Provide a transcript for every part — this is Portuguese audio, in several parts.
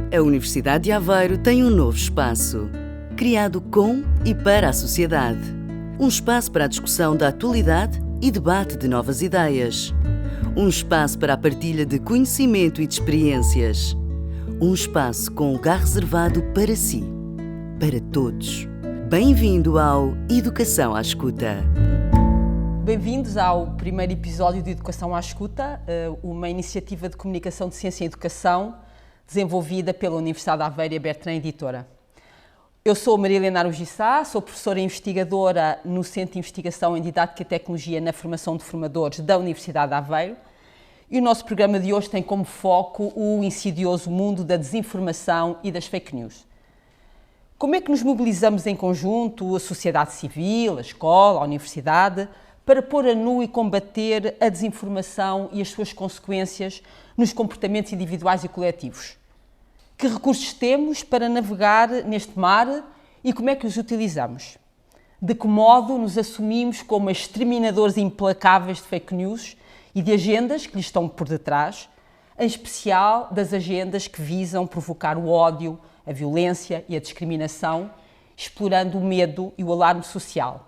A Universidade de Aveiro tem um novo espaço, criado com e para a sociedade. Um espaço para a discussão da atualidade e debate de novas ideias. Um espaço para a partilha de conhecimento e de experiências. Um espaço com lugar reservado para si, para todos. Bem-vindo ao Educação à Escuta. Bem-vindos ao primeiro episódio de Educação à Escuta, uma iniciativa de comunicação de ciência e educação desenvolvida pela Universidade de Aveiro e a Bertrand Editora. Eu sou Maria Helena Arugissá, sou professora e investigadora no Centro de Investigação em Didática e Tecnologia na Formação de Formadores da Universidade de Aveiro, e o nosso programa de hoje tem como foco o insidioso mundo da desinformação e das fake news. Como é que nos mobilizamos em conjunto, a sociedade civil, a escola, a universidade, para pôr a nu e combater a desinformação e as suas consequências nos comportamentos individuais e coletivos? Que recursos temos para navegar neste mar e como é que os utilizamos? De que modo nos assumimos como exterminadores implacáveis de fake news e de agendas que lhes estão por detrás, em especial das agendas que visam provocar o ódio, a violência e a discriminação, explorando o medo e o alarme social?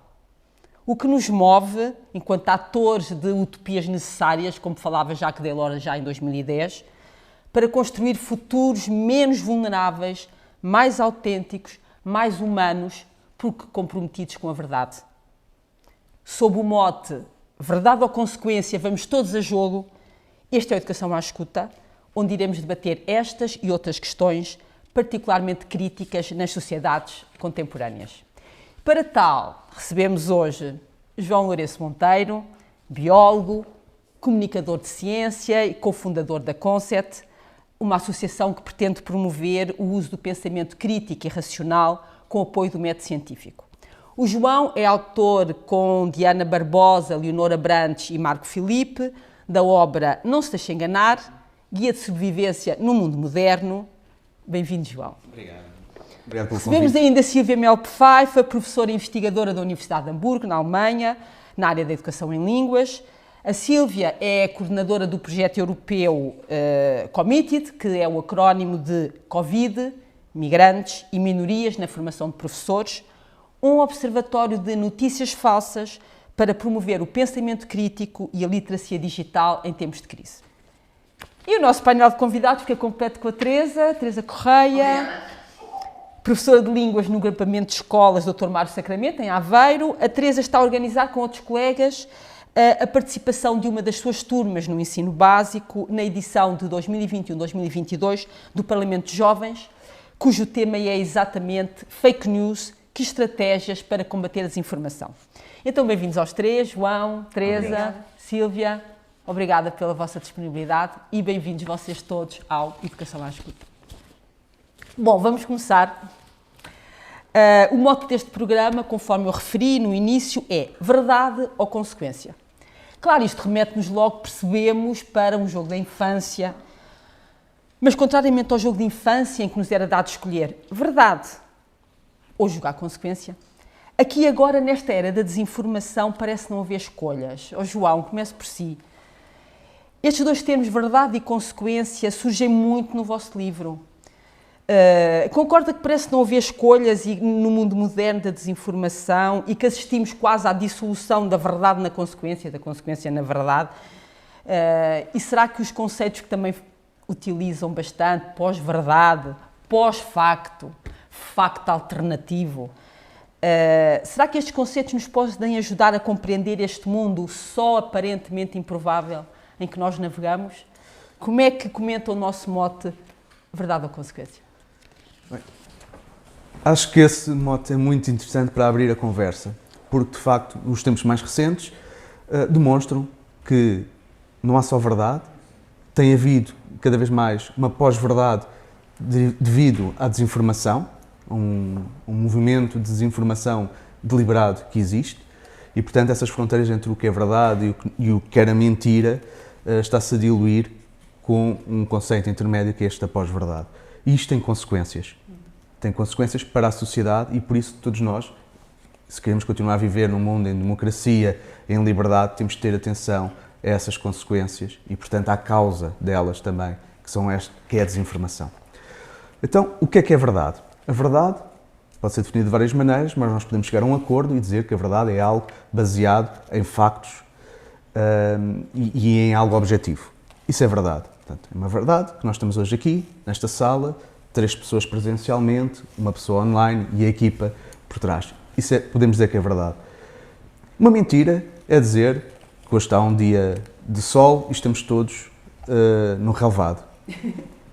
O que nos move, enquanto atores de utopias necessárias, como falava Jacques Delors já em 2010, para construir futuros menos vulneráveis, mais autênticos, mais humanos, porque comprometidos com a verdade. Sob o mote Verdade ou Consequência, vamos todos a jogo, esta é a Educação à Escuta, onde iremos debater estas e outras questões particularmente críticas nas sociedades contemporâneas. Para tal, recebemos hoje João Lourenço Monteiro, biólogo, comunicador de ciência e cofundador da Concept, uma associação que pretende promover o uso do pensamento crítico e racional com apoio do método científico. O João é autor, com Diana Barbosa, Leonora Brantes e Marco Filipe, da obra Não se deixe enganar, Guia de Sobrevivência no Mundo Moderno. Bem-vindo, João. Obrigado. Obrigado pelo convite. Recebemos ainda Silvia Melp-Pfeiffer, professora e investigadora da Universidade de Hamburgo, na Alemanha, na área da educação em línguas. A Silvia é coordenadora do projeto europeu Committed, que é o acrónimo de Covid, Migrantes e Minorias na Formação de Professores, um observatório de notícias falsas para promover o pensamento crítico e a literacia digital em tempos de crise. E o nosso painel de convidados fica completo com a Teresa Correia, professora de Línguas no agrupamento de escolas Dr. Mário Sacramento, em Aveiro. A Teresa está a organizar com outros colegas a participação de uma das suas turmas no ensino básico na edição de 2021-2022 do Parlamento de Jovens, cujo tema é exatamente Fake News, que estratégias para combater a desinformação. Então, bem-vindos aos três, João, Teresa, Silvia. Obrigada pela vossa disponibilidade e bem-vindos vocês todos ao Educação à Escuta. Bom, vamos começar. O mote deste programa, conforme eu referi no início, é verdade ou consequência. Claro, isto remete-nos logo, percebemos, para um jogo da infância, mas contrariamente ao jogo de infância em que nos era dado escolher verdade ou jogar consequência, aqui agora, nesta era da desinformação, parece não haver escolhas. João, comece por si. Estes dois termos, verdade e consequência, surgem muito no vosso livro. Concorda que parece não haver escolhas no mundo moderno da desinformação e que assistimos quase à dissolução da verdade na consequência, da consequência na verdade? E será que os conceitos que também utilizam bastante, pós-verdade, pós-facto, facto alternativo, será que estes conceitos nos podem ajudar a compreender este mundo só aparentemente improvável em que nós navegamos? Como é que comenta o nosso mote verdade ou consequência? Bem, acho que esse mote é muito interessante para abrir a conversa, porque de facto os tempos mais recentes demonstram que não há só verdade, tem havido cada vez mais uma pós-verdade devido à desinformação, um movimento de desinformação deliberado que existe e, portanto, essas fronteiras entre o que é verdade e o que era mentira está-se a diluir com um conceito intermédio que é este da pós-verdade. E isto tem consequências. Tem consequências para a sociedade e, por isso, todos nós, se queremos continuar a viver num mundo em democracia, em liberdade, temos de ter atenção a essas consequências e, portanto, à causa delas também, que é a desinformação. Então, o que é verdade? A verdade pode ser definida de várias maneiras, mas nós podemos chegar a um acordo e dizer que a verdade é algo baseado em factos e em algo objetivo. Isso é verdade. Portanto, é uma verdade que nós estamos hoje aqui, nesta sala, 3 pessoas presencialmente, uma pessoa online e a equipa por trás. Isso podemos dizer que é verdade. Uma mentira é dizer que hoje está um dia de sol e estamos todos no relevado.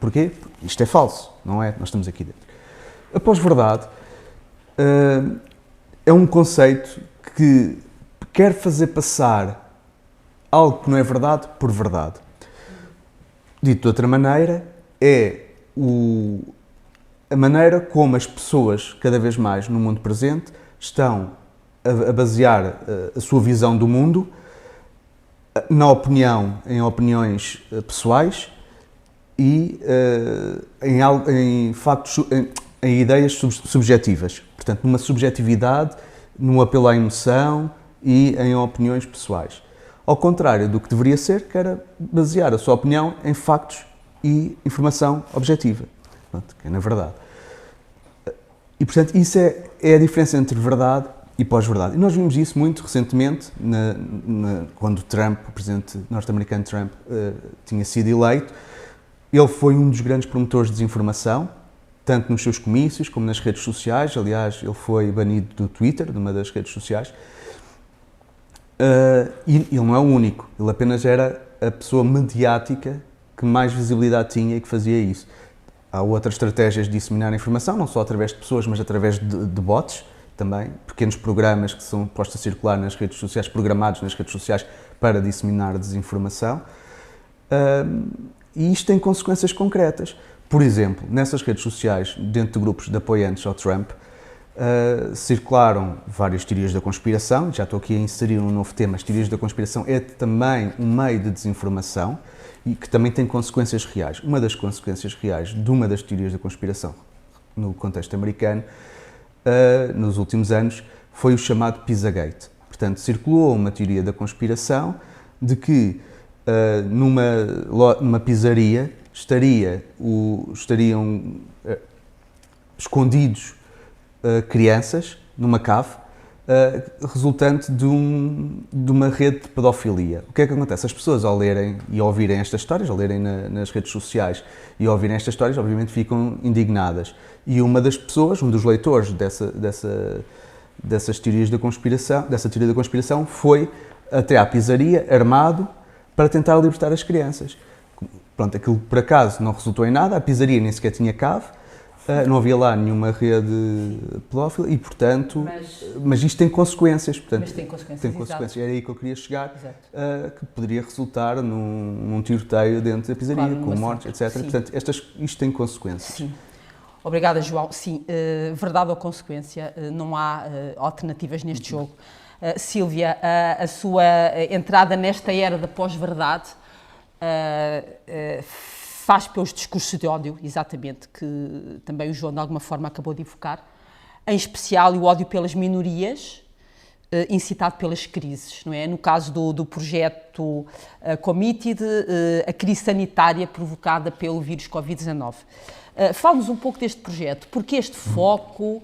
Porquê? Porque isto é falso, não é? Nós estamos aqui dentro. A pós-verdade é um conceito que quer fazer passar algo que não é verdade por verdade. Dito de outra maneira, é a maneira como as pessoas, cada vez mais no mundo presente, estão a basear a sua visão do mundo em opiniões pessoais e em factos, em ideias subjetivas. Portanto, numa subjetividade, num apelo à emoção e em opiniões pessoais. Ao contrário do que deveria ser, que era basear a sua opinião em factos e informação objetiva, que é na verdade. E, portanto, isso é a diferença entre verdade e pós-verdade. E nós vimos isso muito recentemente, quando Trump, o presidente norte-americano Trump, tinha sido eleito. Ele foi um dos grandes promotores de desinformação, tanto nos seus comícios como nas redes sociais. Aliás, ele foi banido do Twitter, de uma das redes sociais. E ele não é o único, ele apenas era a pessoa mediática que mais visibilidade tinha e que fazia isso. Há outras estratégias de disseminar a informação, não só através de pessoas, mas através de bots também, pequenos programas que são postos a circular nas redes sociais, programados nas redes sociais para disseminar desinformação. E isto tem consequências concretas. Por exemplo, nessas redes sociais, dentro de grupos de apoiantes ao Trump, circularam várias teorias da conspiração. Já estou aqui a inserir um novo tema. As teorias da conspiração é também um meio de desinformação e que também tem consequências reais. Uma das consequências reais de uma das teorias da conspiração no contexto americano, nos últimos anos, foi o chamado Pizzagate. Portanto, circulou uma teoria da conspiração de que numa pizzaria estariam escondidos crianças numa cave, resultante de uma rede de pedofilia. O que é que acontece? As pessoas, ao lerem e ouvirem estas histórias, ao lerem nas redes sociais e ouvirem estas histórias, obviamente ficam indignadas. E uma das pessoas, um dos leitores dessas teorias da conspiração, dessa teoria da conspiração, foi até à pizzaria, armado, para tentar libertar as crianças. Pronto, aquilo por acaso não resultou em nada, a pizzaria nem sequer tinha cave, não havia lá nenhuma rede pedófila e, portanto, mas isto tem consequências. Portanto, mas tem consequências. Era aí que eu queria chegar, que poderia resultar num tiroteio dentro da pizzaria, claro, com mortes, etc. Sim. Portanto, isto tem consequências. Sim. Obrigada, João. Sim, verdade ou consequência, não há alternativas neste jogo. Sílvia, a sua entrada nesta era da pós-verdade faz pelos discursos de ódio, exatamente, que também o João de alguma forma acabou de evocar, em especial o ódio pelas minorias, incitado pelas crises, não é? No caso do projeto Committed, a crise sanitária provocada pelo vírus Covid-19. Fale-nos um pouco deste projeto, porque este foco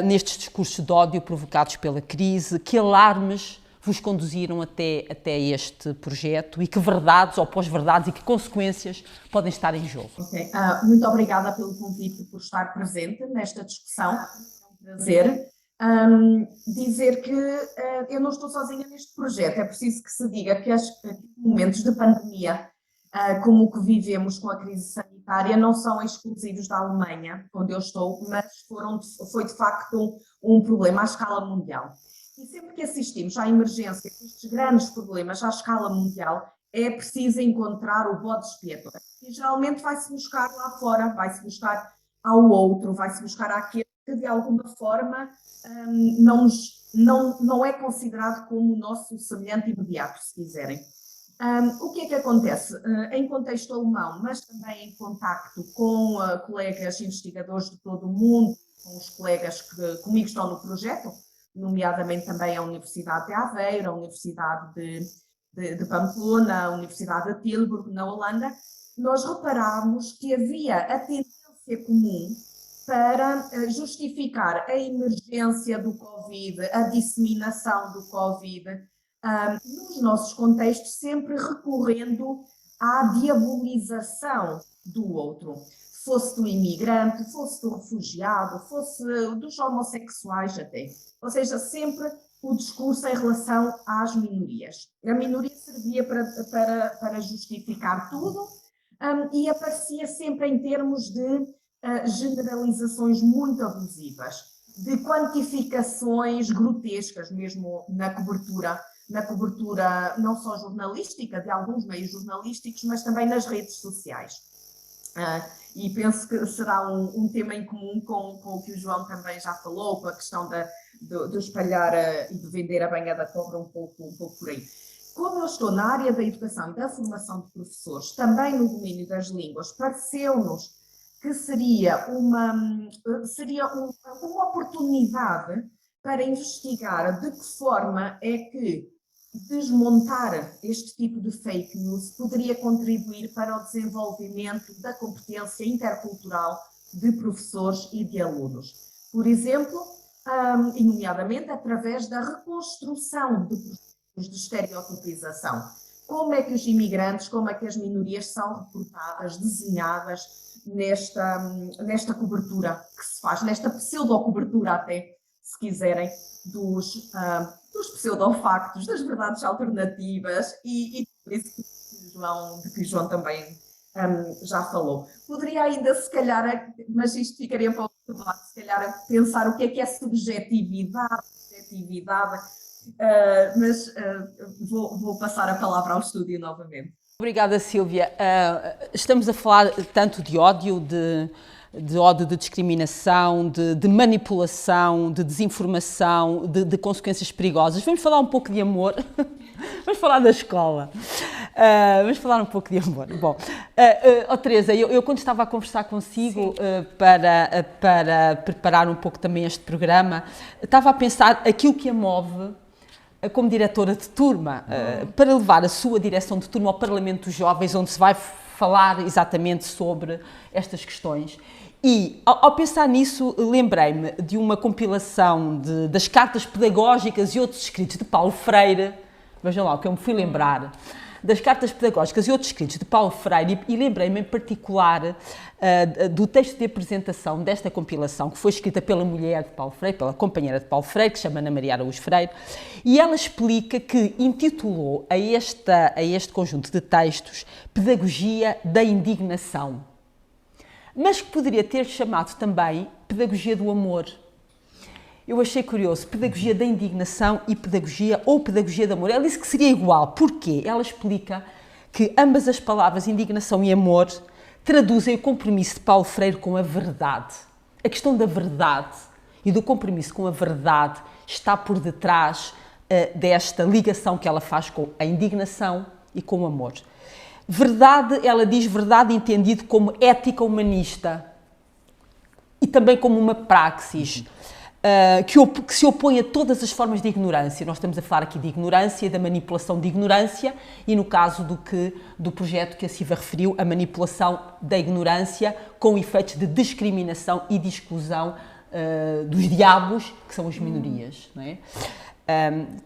nestes discursos de ódio provocados pela crise, que alarmes vos conduziram até este projeto e que verdades ou pós-verdades e que consequências podem estar em jogo? Okay. Muito obrigada pelo convite, por estar presente nesta discussão. É um prazer. Dizer que eu não estou sozinha neste projeto. É preciso que se diga que momentos de pandemia, como o que vivemos com a crise sanitária, não são exclusivos da Alemanha, onde eu estou, mas foi de facto um problema à escala mundial. E sempre que assistimos à emergência destes grandes problemas à escala mundial, é preciso encontrar o bode expiatório. E geralmente vai-se buscar lá fora, vai-se buscar ao outro, vai-se buscar àquele que de alguma forma não é considerado como o nosso semelhante imediato, se quiserem. O que é que acontece? Em contexto alemão, mas também em contacto com colegas investigadores de todo o mundo, com os colegas que comigo estão no projeto, nomeadamente também a Universidade de Aveiro, a Universidade de Pamplona, a Universidade de Tilburg, na Holanda, nós reparámos que havia a tendência ser comum para justificar a emergência do Covid, a disseminação do Covid, nos nossos contextos, sempre recorrendo à diabolização do outro. Fosse do imigrante, fosse do refugiado, fosse dos homossexuais até. Ou seja, sempre o discurso em relação às minorias. A minoria servia para justificar tudo e aparecia sempre em termos de generalizações muito abusivas, de quantificações grotescas mesmo na cobertura não só jornalística, de alguns meios jornalísticos, mas também nas redes sociais. E penso que será um tema em comum com o que o João também já falou, com a questão de espalhar e de vender a banha da cobra um pouco por aí. Como eu estou na área da educação e da formação de professores, também no domínio das línguas, pareceu-nos que seria uma oportunidade para investigar de que forma é que desmontar este tipo de fake news poderia contribuir para o desenvolvimento da competência intercultural de professores e de alunos. Por exemplo, e nomeadamente através da reconstrução de processos de estereotipização. Como é que os imigrantes, como é que as minorias são reportadas, desenhadas nesta cobertura que se faz, nesta pseudo-cobertura até, se quiserem, dos pseudofactos, das verdades alternativas e por isso que o João também já falou. Poderia ainda, se calhar, mas isto ficaria para outro debate, se calhar, pensar o que é subjetividade, mas vou passar a palavra ao estúdio novamente. Obrigada, Sílvia. Estamos a falar tanto de ódio, de ódio, de discriminação, de manipulação, de desinformação, de consequências perigosas. Vamos falar um pouco de amor. Vamos falar da escola. Vamos falar um pouco de amor. Bom, Teresa, eu quando estava a conversar consigo para preparar um pouco também este programa, estava a pensar aquilo que a move como diretora de turma, para levar a sua direção de turma ao Parlamento dos Jovens, onde se vai falar exatamente sobre estas questões. E, ao pensar nisso, lembrei-me de uma compilação das cartas pedagógicas e outros escritos de Paulo Freire. Vejam lá o que eu me fui lembrar. Das cartas pedagógicas e outros escritos de Paulo Freire, e lembrei-me em particular do texto de apresentação desta compilação, que foi escrita pela mulher de Paulo Freire, pela companheira de Paulo Freire, que se chama Ana Maria Araújo Freire, e ela explica que intitulou a este conjunto de textos Pedagogia da Indignação, mas que poderia ter chamado também Pedagogia do Amor. Eu achei curioso, pedagogia da indignação e pedagogia do amor. Ela disse que seria igual. Porquê? Ela explica que ambas as palavras, indignação e amor, traduzem o compromisso de Paulo Freire com a verdade. A questão da verdade e do compromisso com a verdade está por detrás desta ligação que ela faz com a indignação e com o amor. Verdade, ela diz verdade entendido como ética humanista e também como uma praxis. Que se opõe a todas as formas de ignorância. Nós estamos a falar aqui de ignorância e da manipulação de ignorância e, no caso do projeto que a Silvia referiu, a manipulação da ignorância com efeitos de discriminação e de exclusão dos diabos, que são as minorias. Não é?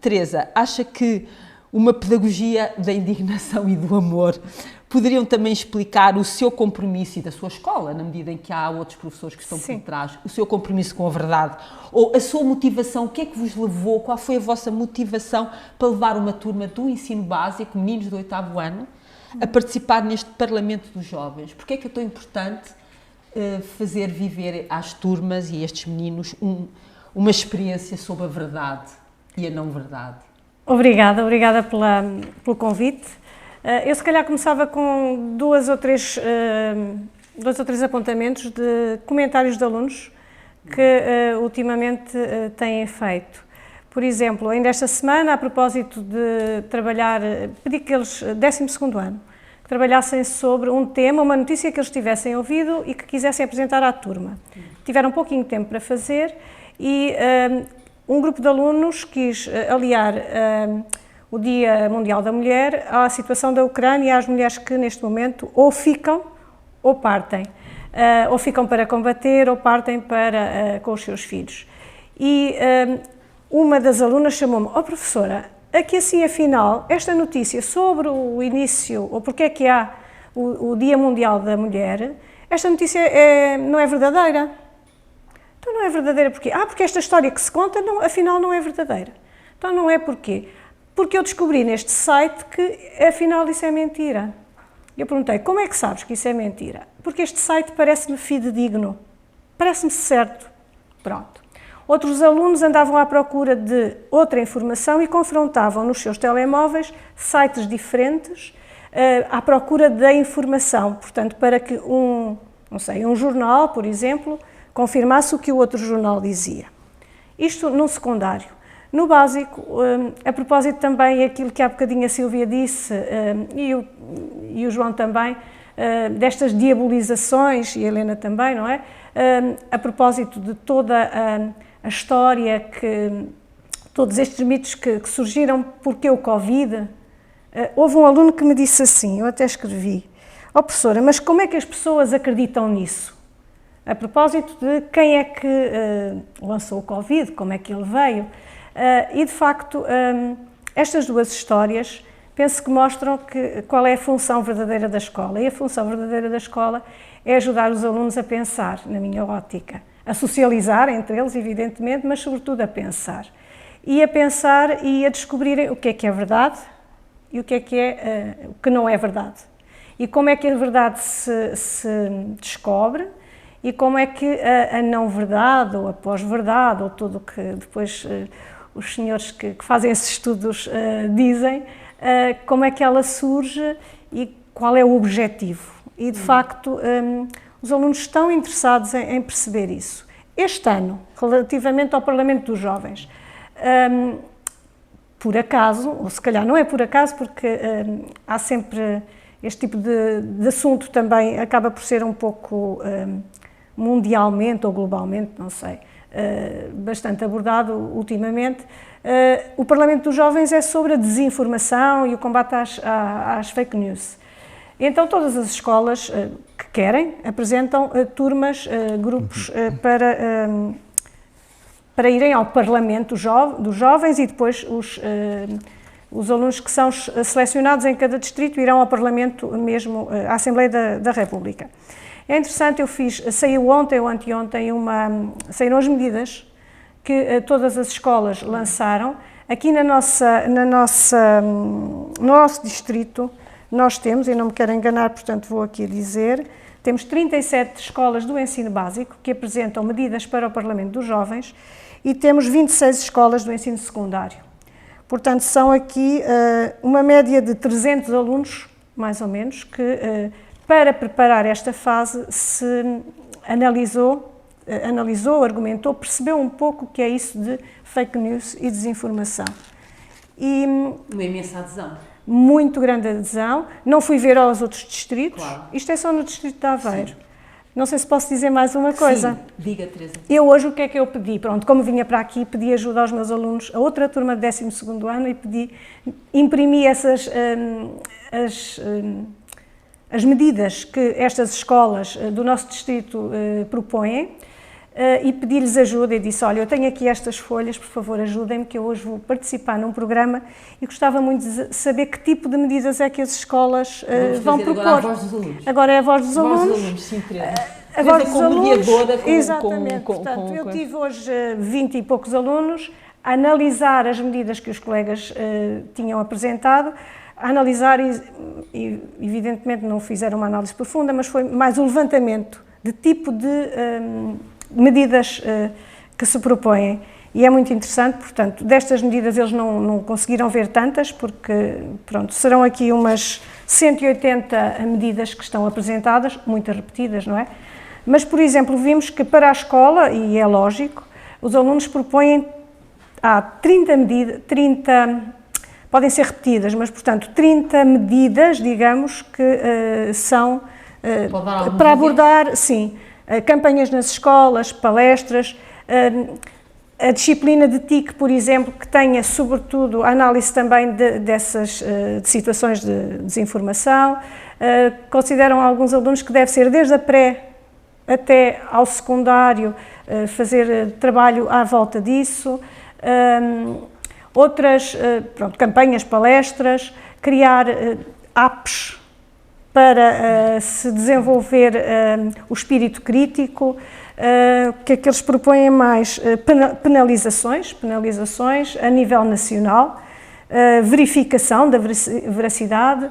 Teresa, acha que uma pedagogia da indignação e do amor poderiam também explicar o seu compromisso e da sua escola, na medida em que há outros professores que estão por trás, o seu compromisso com a verdade, ou a sua motivação, o que é que vos levou, qual foi a vossa motivação para levar uma turma do ensino básico, meninos do 8º ano, a participar neste Parlamento dos Jovens? Porque é que é tão importante fazer viver às turmas e a estes meninos uma experiência sobre a verdade e a não verdade? Obrigada pelo convite. Eu se calhar começava com dois ou três apontamentos de comentários de alunos que ultimamente têm feito. Por exemplo, ainda esta semana, a propósito de trabalhar, pedi que eles, 12º ano, que trabalhassem sobre um tema, uma notícia que eles tivessem ouvido e que quisessem apresentar à turma. Tiveram um pouquinho de tempo para fazer e um grupo de alunos quis aliar o Dia Mundial da Mulher à situação da Ucrânia e às mulheres que neste momento ou ficam ou partem. ou ficam para combater ou partem para, com os seus filhos. E uma das alunas chamou-me: "Oh professora, aqui assim afinal, esta notícia sobre o início, ou porque é que há o Dia Mundial da Mulher, esta notícia não é verdadeira." Então não é verdadeira porquê? Porque esta história que se conta, não, afinal não é verdadeira. Então não é porquê? Porque eu descobri neste site que afinal isso é mentira. Eu perguntei: "Como é que sabes que isso é mentira?" "Porque este site parece-me fidedigno, parece-me certo." Pronto. Outros alunos andavam à procura de outra informação e confrontavam nos seus telemóveis sites diferentes à procura da informação. Portanto, para que um jornal, por exemplo, confirmasse o que o outro jornal dizia. Isto no secundário. No básico, a propósito também aquilo que há bocadinho a Sílvia disse, e o João também, destas diabolizações, e a Helena também, não é? A propósito de toda a história, todos estes mitos que surgiram porque o Covid. Houve um aluno que me disse assim, eu até escrevi: "Oh professora, mas como é que as pessoas acreditam nisso?" A propósito de quem é que lançou o Covid, como é que ele veio. E de facto, estas duas histórias penso que mostram qual é a função verdadeira da escola. E a função verdadeira da escola é ajudar os alunos a pensar, na minha ótica, a socializar entre eles, evidentemente, mas sobretudo a pensar. E a pensar e a descobrirem o que é verdade e o que não é verdade. E como é que a verdade se descobre, e como é que a não-verdade, ou a pós-verdade, ou tudo o que depois os senhores que fazem esses estudos dizem, como é que ela surge e qual é o objetivo. E, de facto, os alunos estão interessados em perceber isso. Este ano, relativamente ao Parlamento dos Jovens, por acaso, ou se calhar não é por acaso, porque há sempre este tipo de assunto também acaba por ser um pouco mundialmente ou globalmente, não sei, bastante abordado ultimamente. O Parlamento dos Jovens é sobre a desinformação e o combate às fake news. Então todas as escolas que querem apresentam turmas, grupos para irem ao Parlamento dos Jovens, e depois os alunos que são selecionados em cada distrito irão ao Parlamento mesmo, à Assembleia da República. É interessante, saiu ontem ou anteontem, saíram as medidas que todas as escolas lançaram. Aqui no nosso distrito nós temos, e não me quero enganar, portanto vou aqui dizer, temos 37 escolas do ensino básico que apresentam medidas para o Parlamento dos Jovens e temos 26 escolas do ensino secundário. Portanto, são aqui uma média de 300 alunos, mais ou menos, que para preparar esta fase se analisou, argumentou, percebeu um pouco o que é isso de fake news e desinformação. E uma imensa adesão. Muito grande adesão. Não fui ver aos outros distritos. Claro. Isto é só no distrito de Aveiro. Sim. Não sei se posso dizer mais uma coisa. Sim, diga, Teresa. Eu hoje o que é que eu pedi? Pronto, como vinha para aqui, pedi ajuda aos meus alunos, a outra turma de 12º ano, e imprimi as medidas que estas escolas do nosso distrito propõem, e pedi-lhes ajuda e disse: "Olha, eu tenho aqui estas folhas, por favor ajudem-me, que eu hoje vou participar num programa e gostava muito de saber que tipo de medidas é que as escolas vão propor." Agora a voz dos alunos. Agora é a voz dos alunos. A voz dos alunos, sim, Teresa. A voz dos alunos. Mediadora, exatamente. Portanto, eu tive hoje 20 e poucos alunos a analisar as medidas que os colegas tinham apresentado, a analisar e evidentemente não fizeram uma análise profunda, mas foi mais um levantamento de tipo de medidas que se propõem. E é muito interessante, portanto, destas medidas eles não conseguiram ver tantas, porque, pronto, serão aqui umas 180 medidas que estão apresentadas, muitas repetidas, não é? Mas, por exemplo, vimos que para a escola, e é lógico, os alunos propõem, há 30, podem ser repetidas, mas, portanto, 30 medidas, digamos, que são para abordar, sim, campanhas nas escolas, palestras, a disciplina de TIC, por exemplo, que tenha, sobretudo, a análise também dessas de situações de desinformação. Consideram alguns alunos que deve ser desde a até ao secundário, fazer trabalho à volta disso, outras campanhas, palestras, criar apps para se desenvolver o espírito crítico. O que é que eles propõem mais? Penalizações a nível nacional, verificação da veracidade,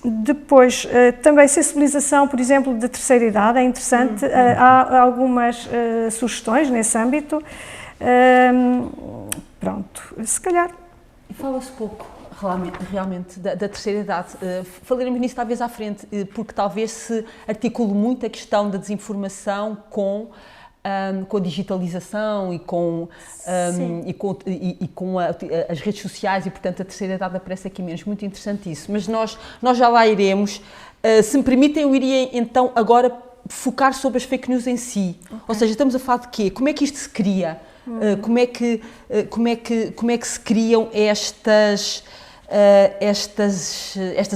depois também sensibilização, por exemplo, da terceira idade, é interessante, há algumas sugestões nesse âmbito. Pronto, se calhar. E fala-se pouco realmente da terceira idade. Falaremos nisso talvez à frente, porque talvez se articule muito a questão da desinformação com a digitalização e com as redes sociais, e portanto a terceira idade aparece aqui menos. Muito interessante isso, mas nós já lá iremos. Se me permitem, eu iria então agora focar sobre as fake news em si. Okay. Ou seja, estamos a falar de quê? Como é que isto se cria? Como é que se criam estas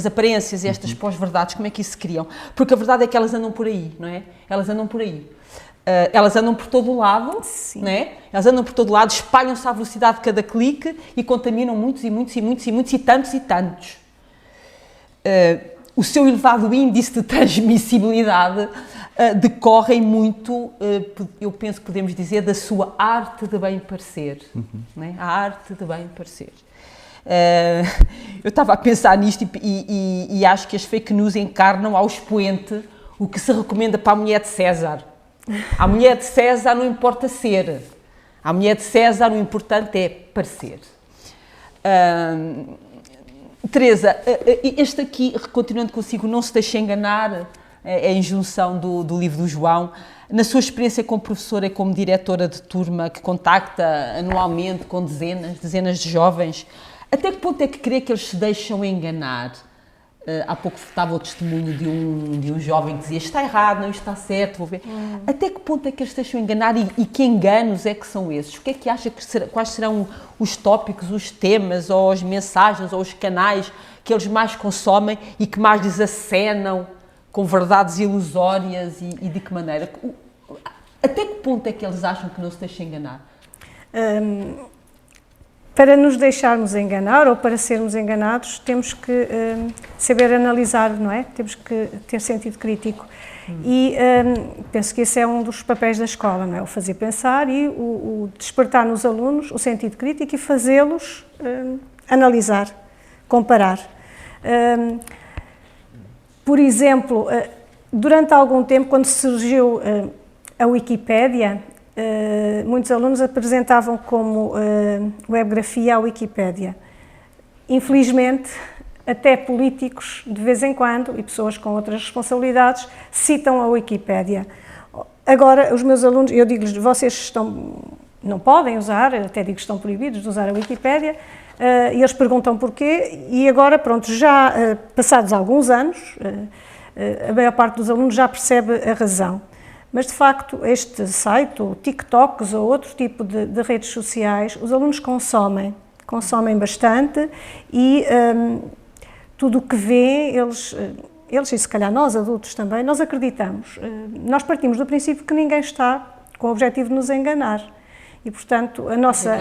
aparências e estas pós-verdades? Como é que isso se criam? Porque a verdade é que elas andam por aí, não é? Elas andam por aí. Elas andam por todo o lado, não é? Elas andam por todo o lado, espalham-se à velocidade de cada clique e contaminam muitos e tantos. O seu elevado índice de transmissibilidade decorre muito, eu penso que podemos dizer, da sua arte de bem parecer. Não é? A arte de bem parecer. Eu estava a pensar nisto e acho que as fake news encarnam ao expoente o que se recomenda para a mulher de César. A mulher de César não importa ser, a mulher de César o importante é parecer. Teresa, este aqui, continuando consigo, não se deixe enganar, é a injunção do livro do João. Na sua experiência como professora e como diretora de turma que contacta anualmente com dezenas de jovens, até que ponto é que crê que eles se deixam enganar? Há pouco estava o testemunho de um jovem que dizia está errado, não está certo, vou ver. Até que ponto é que eles se deixam enganar e que enganos é que são esses? O que é que acha quais serão os tópicos, os temas, ou as mensagens, ou os canais que eles mais consomem e que mais lhes acenam com verdades ilusórias e de que maneira? Até que ponto é que eles acham que não se deixam enganar? Para nos deixarmos enganar ou para sermos enganados, temos que saber analisar, não é? Temos que ter sentido crítico. E penso que esse é um dos papéis da escola, não é? O fazer pensar e o despertar nos alunos o sentido crítico e fazê-los analisar, comparar. Por exemplo, durante algum tempo, quando surgiu a Wikipédia, muitos alunos apresentavam como webgrafia a Wikipédia. Infelizmente, até políticos, de vez em quando, e pessoas com outras responsabilidades, citam a Wikipédia. Agora, os meus alunos, eu digo-lhes, vocês não podem usar, até digo que estão proibidos de usar a Wikipédia, e eles perguntam porquê, e agora, pronto, já passados alguns anos, a maior parte dos alunos já percebe a razão. Mas, de facto, este site, ou TikToks ou outro tipo de redes sociais, os alunos consomem bastante e tudo o que vêem, eles e se calhar nós, adultos também, nós acreditamos. Nós partimos do princípio que ninguém está com o objetivo de nos enganar. E, portanto, a nossa...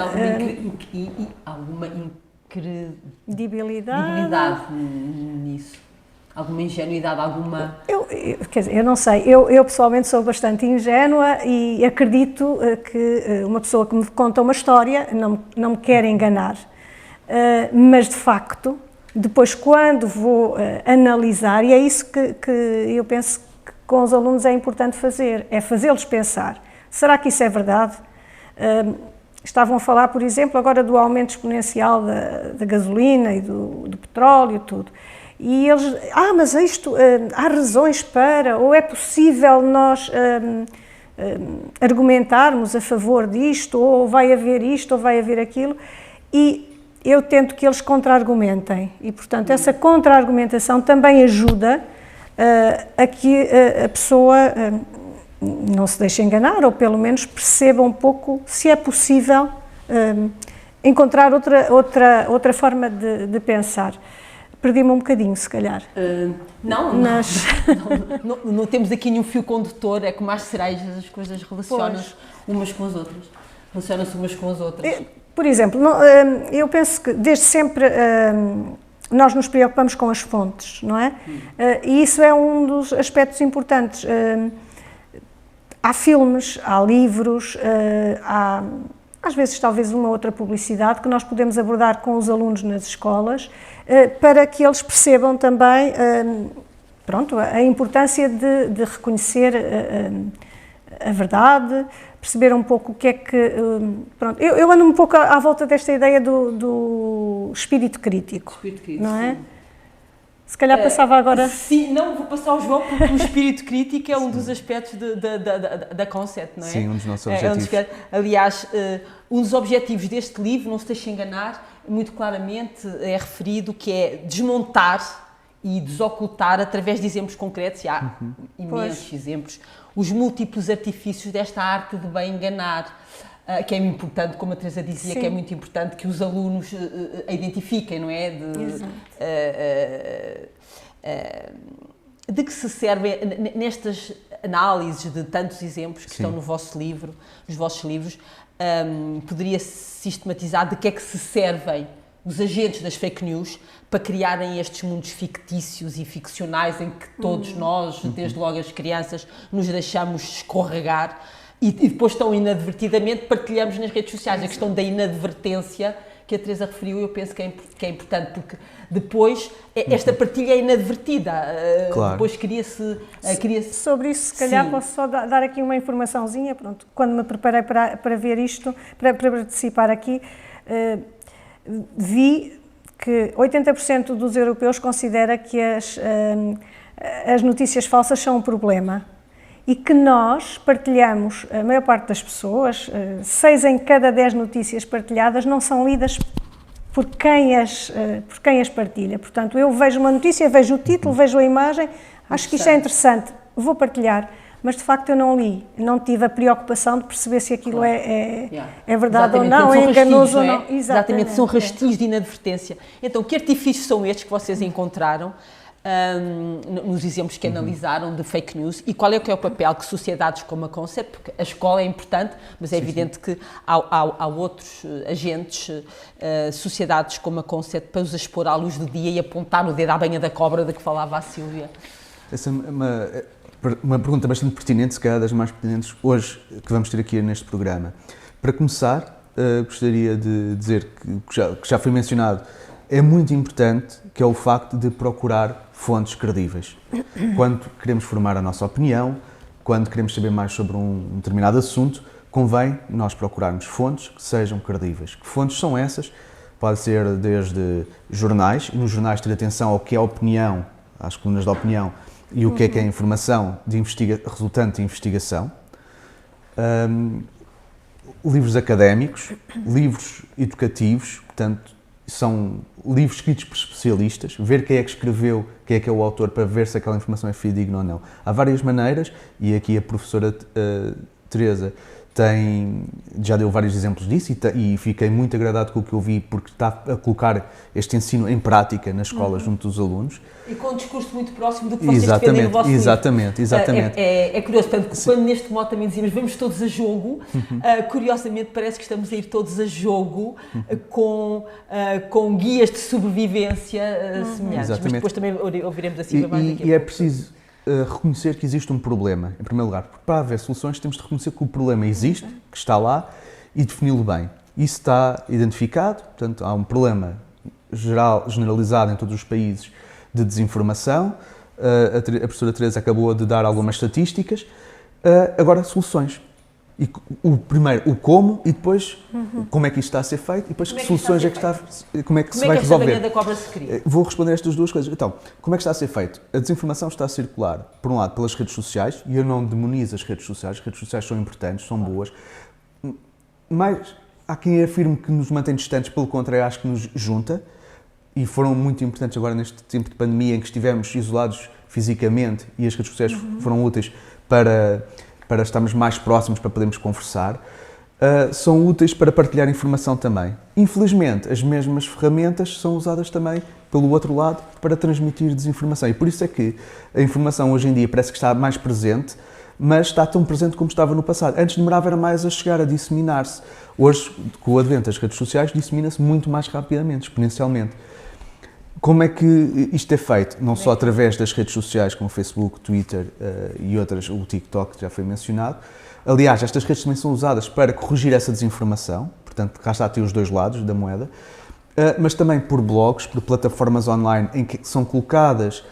Alguma incredibilidade nisso? Alguma ingenuidade, alguma... Quer dizer, eu não sei, eu pessoalmente sou bastante ingênua e acredito que uma pessoa que me conta uma história não me quer enganar. Mas, de facto, depois quando vou analisar, e é isso que eu penso que com os alunos é importante fazer, é fazê-los pensar. Será que isso é verdade? Estavam a falar, por exemplo, agora do aumento exponencial da gasolina e do petróleo, tudo. E eles, mas isto, há razões para, ou é possível nós argumentarmos a favor disto, ou vai haver isto, ou vai haver aquilo, e eu tento que eles contra-argumentem, e portanto essa contra-argumentação também ajuda a que a pessoa não se deixe enganar, ou pelo menos perceba um pouco se é possível encontrar outra forma de pensar. perdi-me um bocadinho, se calhar. Não temos aqui nenhum fio condutor, é como as cerejas, as coisas relacionam-se umas com as outras. Relacionam-se umas com as outras. Por exemplo, eu penso que desde sempre nós nos preocupamos com as fontes, não é? E isso é um dos aspectos importantes. Há filmes, há livros, há às vezes talvez uma outra publicidade que nós podemos abordar com os alunos nas escolas para que eles percebam também a importância de reconhecer a verdade, perceber um pouco o que é que... Eu ando um pouco à volta desta ideia do espírito crítico, não é? Sim. Se calhar passava agora... Sim, não, vou passar ao João, porque o espírito crítico é um dos aspectos da Concept, não é? Sim, um dos nossos objetivos. Aliás, um dos objetivos deste livro, não se deixe enganar, muito claramente é referido que é desmontar e desocultar, através de exemplos concretos, e há imensos exemplos, os múltiplos artifícios desta arte de bem enganar. Que é importante, como a Teresa dizia, que é muito importante que os alunos a identifiquem, não é? De que se servem nestas análises de tantos exemplos que estão no vosso livro, nos vossos livros, poderia sistematizar de que é que se servem os agentes das fake news para criarem estes mundos fictícios e ficcionais em que todos nós, desde logo as crianças, nos deixamos escorregar. E depois tão inadvertidamente partilhamos nas redes sociais. A questão da inadvertência que a Teresa referiu, eu penso que é importante, porque depois esta partilha é inadvertida. Claro. Depois cria-se... Sobre isso, se calhar, posso só dar aqui uma informaçãozinha. Pronto, quando me preparei para ver isto, para participar aqui, vi que 80% dos europeus considera que as notícias falsas são um problema. E que nós partilhamos, a maior parte das pessoas, 6 em cada 10 notícias partilhadas não são lidas por quem as partilha. Portanto, eu vejo uma notícia, vejo o título, vejo a imagem, acho que isto é interessante, vou partilhar, mas de facto eu não li, não tive a preocupação de perceber se aquilo é verdade ou não, é enganoso ou não. Exatamente, são rastilhos de inadvertência. Então, que artifícios são estes que vocês encontraram? Nos exemplos que analisaram de fake news, e qual é que é o papel que sociedades como a Concept, porque a escola é importante, mas é evidente que há outros agentes, sociedades como a Concept, para os expor à luz do dia e apontar no dedo à banha da cobra de que falava a Sílvia. Essa é uma pergunta bastante pertinente, se calhar das mais pertinentes hoje que vamos ter aqui neste programa. Para começar, gostaria de dizer que já foi mencionado, é muito importante que é o facto de procurar fontes credíveis. Quando queremos formar a nossa opinião, quando queremos saber mais sobre um determinado assunto, convém nós procurarmos fontes que sejam credíveis. Que fontes são essas? Pode ser desde jornais, e nos jornais ter atenção ao que é a opinião, às colunas da opinião, e o que é a informação resultante de investigação. Livros académicos, livros educativos, portanto, são livros escritos por especialistas, ver quem é que escreveu, quem é que é o autor, para ver se aquela informação é fidedigna ou não. Há várias maneiras, e aqui a professora Teresa já deu vários exemplos disso, e fiquei muito agradado com o que eu vi, porque está a colocar este ensino em prática na escola junto dos alunos. E com um discurso muito próximo do que vocês defendem no vosso livro. Exatamente. É curioso, portanto, quando neste modo também dizíamos vamos todos a jogo, curiosamente parece que estamos a ir todos a jogo com guias de sobrevivência semelhantes. Exatamente. Mas depois também ouviremos assim mais daqui a pouco. E é preciso reconhecer que existe um problema, em primeiro lugar, porque para haver soluções temos de reconhecer que o problema existe, que está lá, e defini-lo bem. Isso está identificado, portanto há um problema generalizado em todos os países de desinformação. A professora Teresa acabou de dar algumas estatísticas. Agora, soluções. E primeiro, o como, e depois como é que isto está a ser feito, e depois que soluções como é que se vai resolver. Como é que esta banha da cobra se cria? Vou responder estas duas coisas. Então, como é que está a ser feito? A desinformação está a circular, por um lado, pelas redes sociais, e eu não demonizo as redes sociais são importantes, são boas, mas há quem afirme que nos mantém distantes, pelo contrário, acho que nos junta, e foram muito importantes agora neste tempo de pandemia em que estivemos isolados fisicamente, e as redes sociais foram úteis para estarmos mais próximos, para podermos conversar. são úteis para partilhar informação também. Infelizmente, as mesmas ferramentas são usadas também pelo outro lado para transmitir desinformação. E por isso é que a informação hoje em dia parece que está mais presente, mas está tão presente como estava no passado. Antes demorava era mais a chegar, a disseminar-se. Hoje, com o advento das redes sociais, dissemina-se muito mais rapidamente, exponencialmente. Como é que isto é feito? Não só através das redes sociais como o Facebook, Twitter e outras, o TikTok já foi mencionado. Aliás, estas redes também são usadas para corrigir essa desinformação, portanto, cá está a ter os dois lados da moeda, mas também por blogs, por plataformas online em que são colocadas,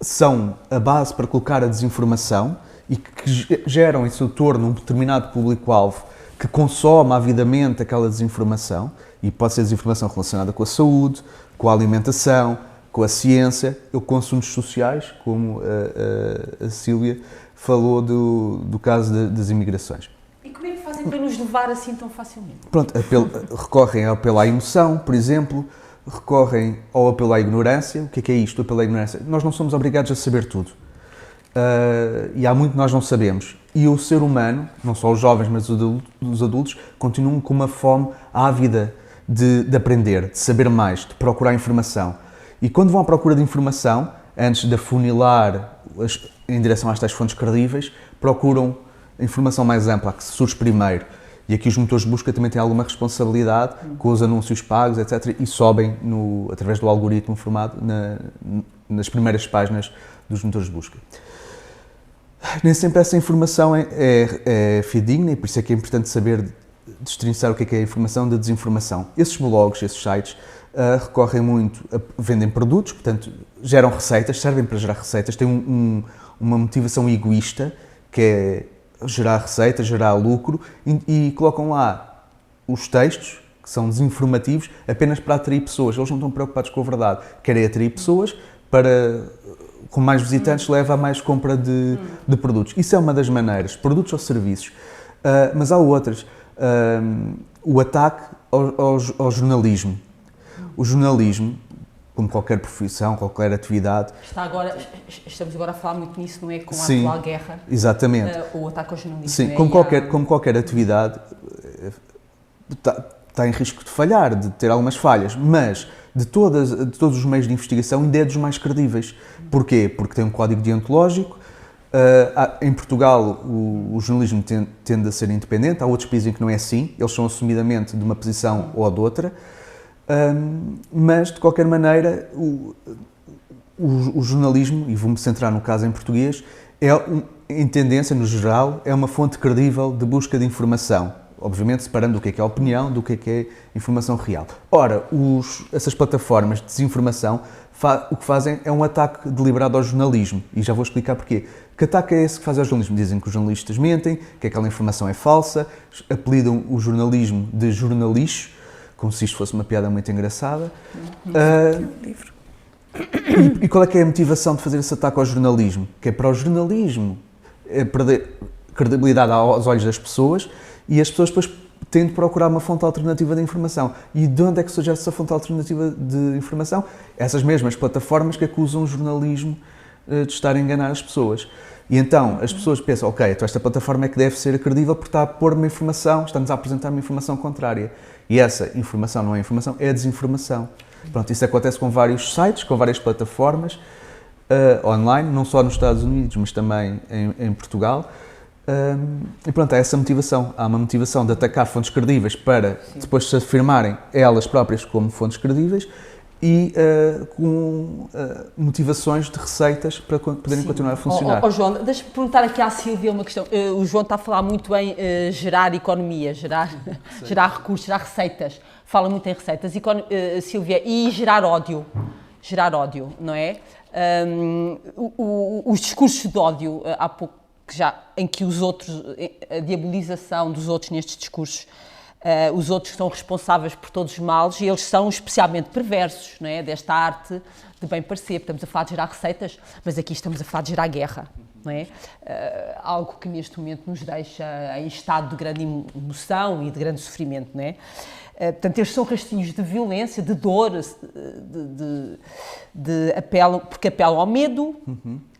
são a base para colocar a desinformação e que geram em seu torno um determinado público-alvo que consome avidamente aquela desinformação, e pode ser desinformação relacionada com a saúde, com a alimentação, com a ciência, ou com assuntos sociais, como a Sílvia falou do caso das imigrações. E como é que fazem para nos levar assim tão facilmente? Pronto, recorrem ao apelo à emoção, por exemplo, recorrem ao apelo à ignorância. O que é isto, o apelo à ignorância? Nós não somos obrigados a saber tudo. E há muito que nós não sabemos. E o ser humano, não só os jovens, mas os adultos, continuam com uma fome ávida de aprender, de saber mais, de procurar informação. E quando vão à procura de informação, antes de afunilar em direção às tais fontes credíveis, procuram a informação mais ampla, a que surge primeiro. E aqui os motores de busca também têm alguma responsabilidade com os anúncios pagos, etc. E sobem, através do algoritmo formado, nas primeiras páginas dos motores de busca. Nem sempre essa informação é fidedigna, e por isso é que é importante saber destrinçar o que é a informação da desinformação. Esses blogs, esses sites, recorrem muito, vendem produtos, portanto, geram receitas, servem para gerar receitas, têm uma motivação egoísta, que é gerar receitas, gerar lucro, e colocam lá os textos, que são desinformativos, apenas para atrair pessoas. Eles não estão preocupados com a verdade. Querem atrair pessoas para, com mais visitantes, leva a mais compra de produtos. Isso é uma das maneiras, produtos ou serviços. Mas há outras. O ataque ao jornalismo. O jornalismo, como qualquer profissão, qualquer atividade... Estamos agora a falar muito nisso, não é? Com a sim, atual guerra. Exatamente. O ataque ao jornalismo. Sim, é? como qualquer atividade, está em risco de falhar, de ter algumas falhas, mas de todos os meios de investigação ainda é dos mais credíveis. Porquê? Porque tem um código deontológico. Em Portugal o jornalismo tende a ser independente, há outros países em que não é assim, eles são assumidamente de uma posição ou de outra, mas de qualquer maneira o jornalismo, e vou-me centrar no caso em português, em tendência, no geral, é uma fonte credível de busca de informação, obviamente separando o que é opinião do que é informação real. Ora, essas plataformas de desinformação o que fazem é um ataque deliberado ao jornalismo, e já vou explicar porquê. Que ataque é esse que fazem ao jornalismo? Dizem que os jornalistas mentem, que aquela informação é falsa, apelidam o jornalismo de jornalixo, como se isto fosse uma piada muito engraçada. E qual é a motivação de fazer esse ataque ao jornalismo? Que é para o jornalismo perder credibilidade aos olhos das pessoas, e as pessoas depois têm de procurar uma fonte alternativa de informação. E de onde é que surge essa fonte alternativa de informação? Essas mesmas plataformas que acusam o jornalismo de estar a enganar as pessoas. E então as pessoas pensam, ok, então esta plataforma é que deve ser credível porque está a pôr uma informação, está-nos a apresentar uma informação contrária. E essa informação não é informação, é desinformação. Pronto, isso acontece com vários sites, com várias plataformas online, não só nos Estados Unidos, mas também em Portugal. E pronto, há essa motivação. Há uma motivação de atacar fontes credíveis para depois se afirmarem elas próprias como fontes credíveis e com motivações de receitas para poderem continuar a funcionar. João, deixa-me perguntar aqui à Sílvia uma questão. O João está a falar muito em gerar economia, gerar recursos, gerar receitas. Fala muito em receitas, Sílvia, e gerar ódio. Gerar ódio, não é? Os discursos de ódio, há pouco, em que os outros, a diabolização dos outros nestes discursos, os outros são responsáveis por todos os males e eles são especialmente perversos, não é? Desta arte de bem parecer. Estamos a falar de gerar receitas, mas aqui estamos a falar de gerar guerra, não é? Algo que neste momento nos deixa em estado de grande emoção e de grande sofrimento, não é? Portanto, estes são rastinhos de violência, de dor, de apelo, porque apelam ao medo,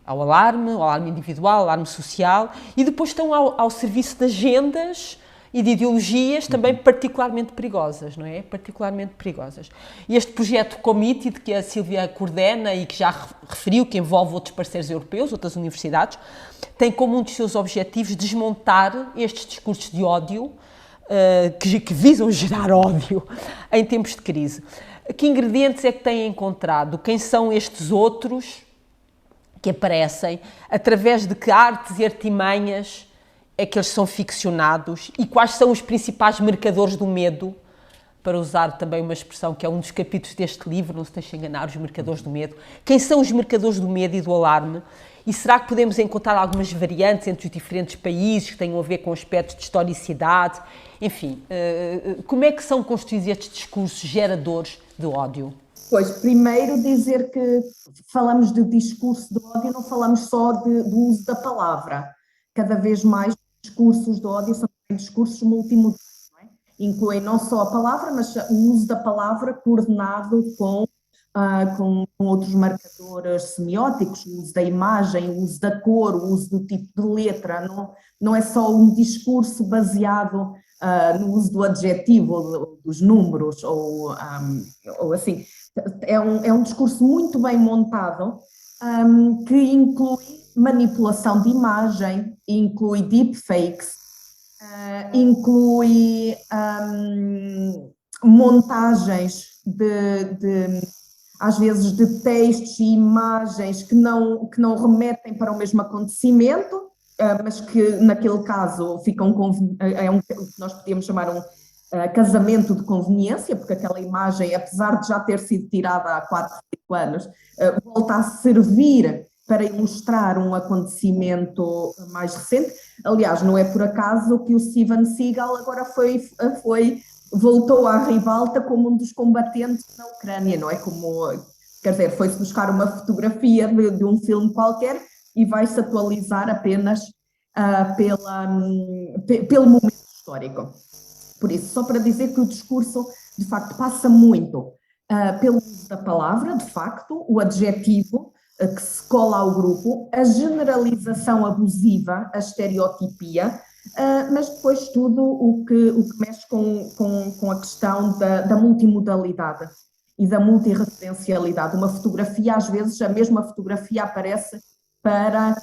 ao alarme individual, ao alarme social, e depois estão ao serviço de agendas e de ideologias também particularmente perigosas, não é? Particularmente perigosas. E este projeto Committed, que a Sílvia coordena e que já referiu, que envolve outros parceiros europeus, outras universidades, tem como um dos seus objetivos desmontar estes discursos de ódio que visam gerar ódio em tempos de crise. Que ingredientes é que têm encontrado? Quem são estes outros que aparecem? Através de que artes e artimanhas é que eles são ficcionados? E quais são os principais mercadores do medo? Para usar também uma expressão que é um dos capítulos deste livro, não se deixe enganar, os mercadores do medo. Quem são os mercadores do medo e do alarme? E será que podemos encontrar algumas variantes entre os diferentes países que tenham a ver com aspectos de historicidade? Enfim, como é que são construídos estes discursos geradores de ódio? Pois, primeiro dizer que falamos de discurso de ódio, não falamos só do uso da palavra. Cada vez mais discursos de ódio são discursos multimodais, não é? Incluem não só a palavra, mas o uso da palavra coordenado com outros marcadores semióticos, o uso da imagem, o uso da cor, o uso do tipo de letra. Não é só um discurso baseado no uso do adjetivo, ou dos números, ou assim. É um discurso muito bem montado, que inclui manipulação de imagem, inclui deepfakes, inclui montagens às vezes de textos e imagens que não remetem para o mesmo acontecimento, mas que naquele caso ficam o que nós podíamos chamar um casamento de conveniência, porque aquela imagem, apesar de já ter sido tirada há 4, 5 anos, volta a servir para ilustrar um acontecimento mais recente. Aliás, não é por acaso que o Steven Seagal agora voltou à ribalta como um dos combatentes na Ucrânia, não é? Quer dizer, foi-se buscar uma fotografia de um filme qualquer e vai-se atualizar apenas pelo momento histórico. Por isso, só para dizer que o discurso, de facto, passa muito pelo uso da palavra, de facto, o adjetivo que se cola ao grupo, a generalização abusiva, a estereotipia, mas depois tudo o que mexe com a questão da multimodalidade e da multirreferencialidade. Uma fotografia, às vezes, a mesma fotografia aparece para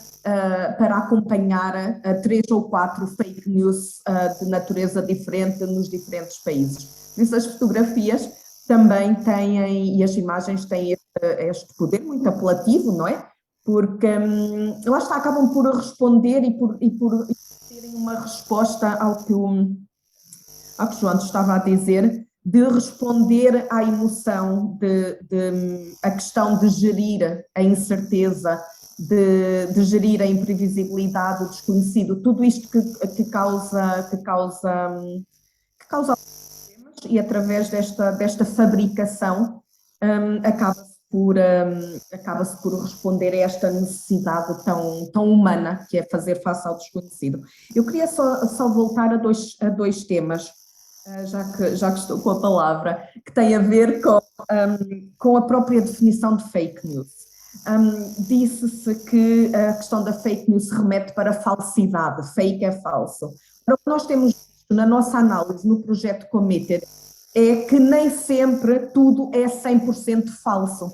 acompanhar 3 ou 4 fake news de natureza diferente nos diferentes países. Por isso, as fotografias também têm, e as imagens têm este poder muito apelativo, não é? Porque lá está, acabam por responder e por terem uma resposta ao que o João estava a dizer, de responder à emoção, a questão de gerir a incerteza, de gerir a imprevisibilidade, o desconhecido, tudo isto que causa problemas, e através desta fabricação acaba-se por responder a esta necessidade tão humana que é fazer face ao desconhecido. Eu queria só voltar a dois temas, já que estou com a palavra, que tem a ver com a própria definição de fake news. Disse-se que a questão da fake news remete para falsidade, fake é falso. O que nós temos na nossa análise no projeto Committed é que nem sempre tudo é 100% falso.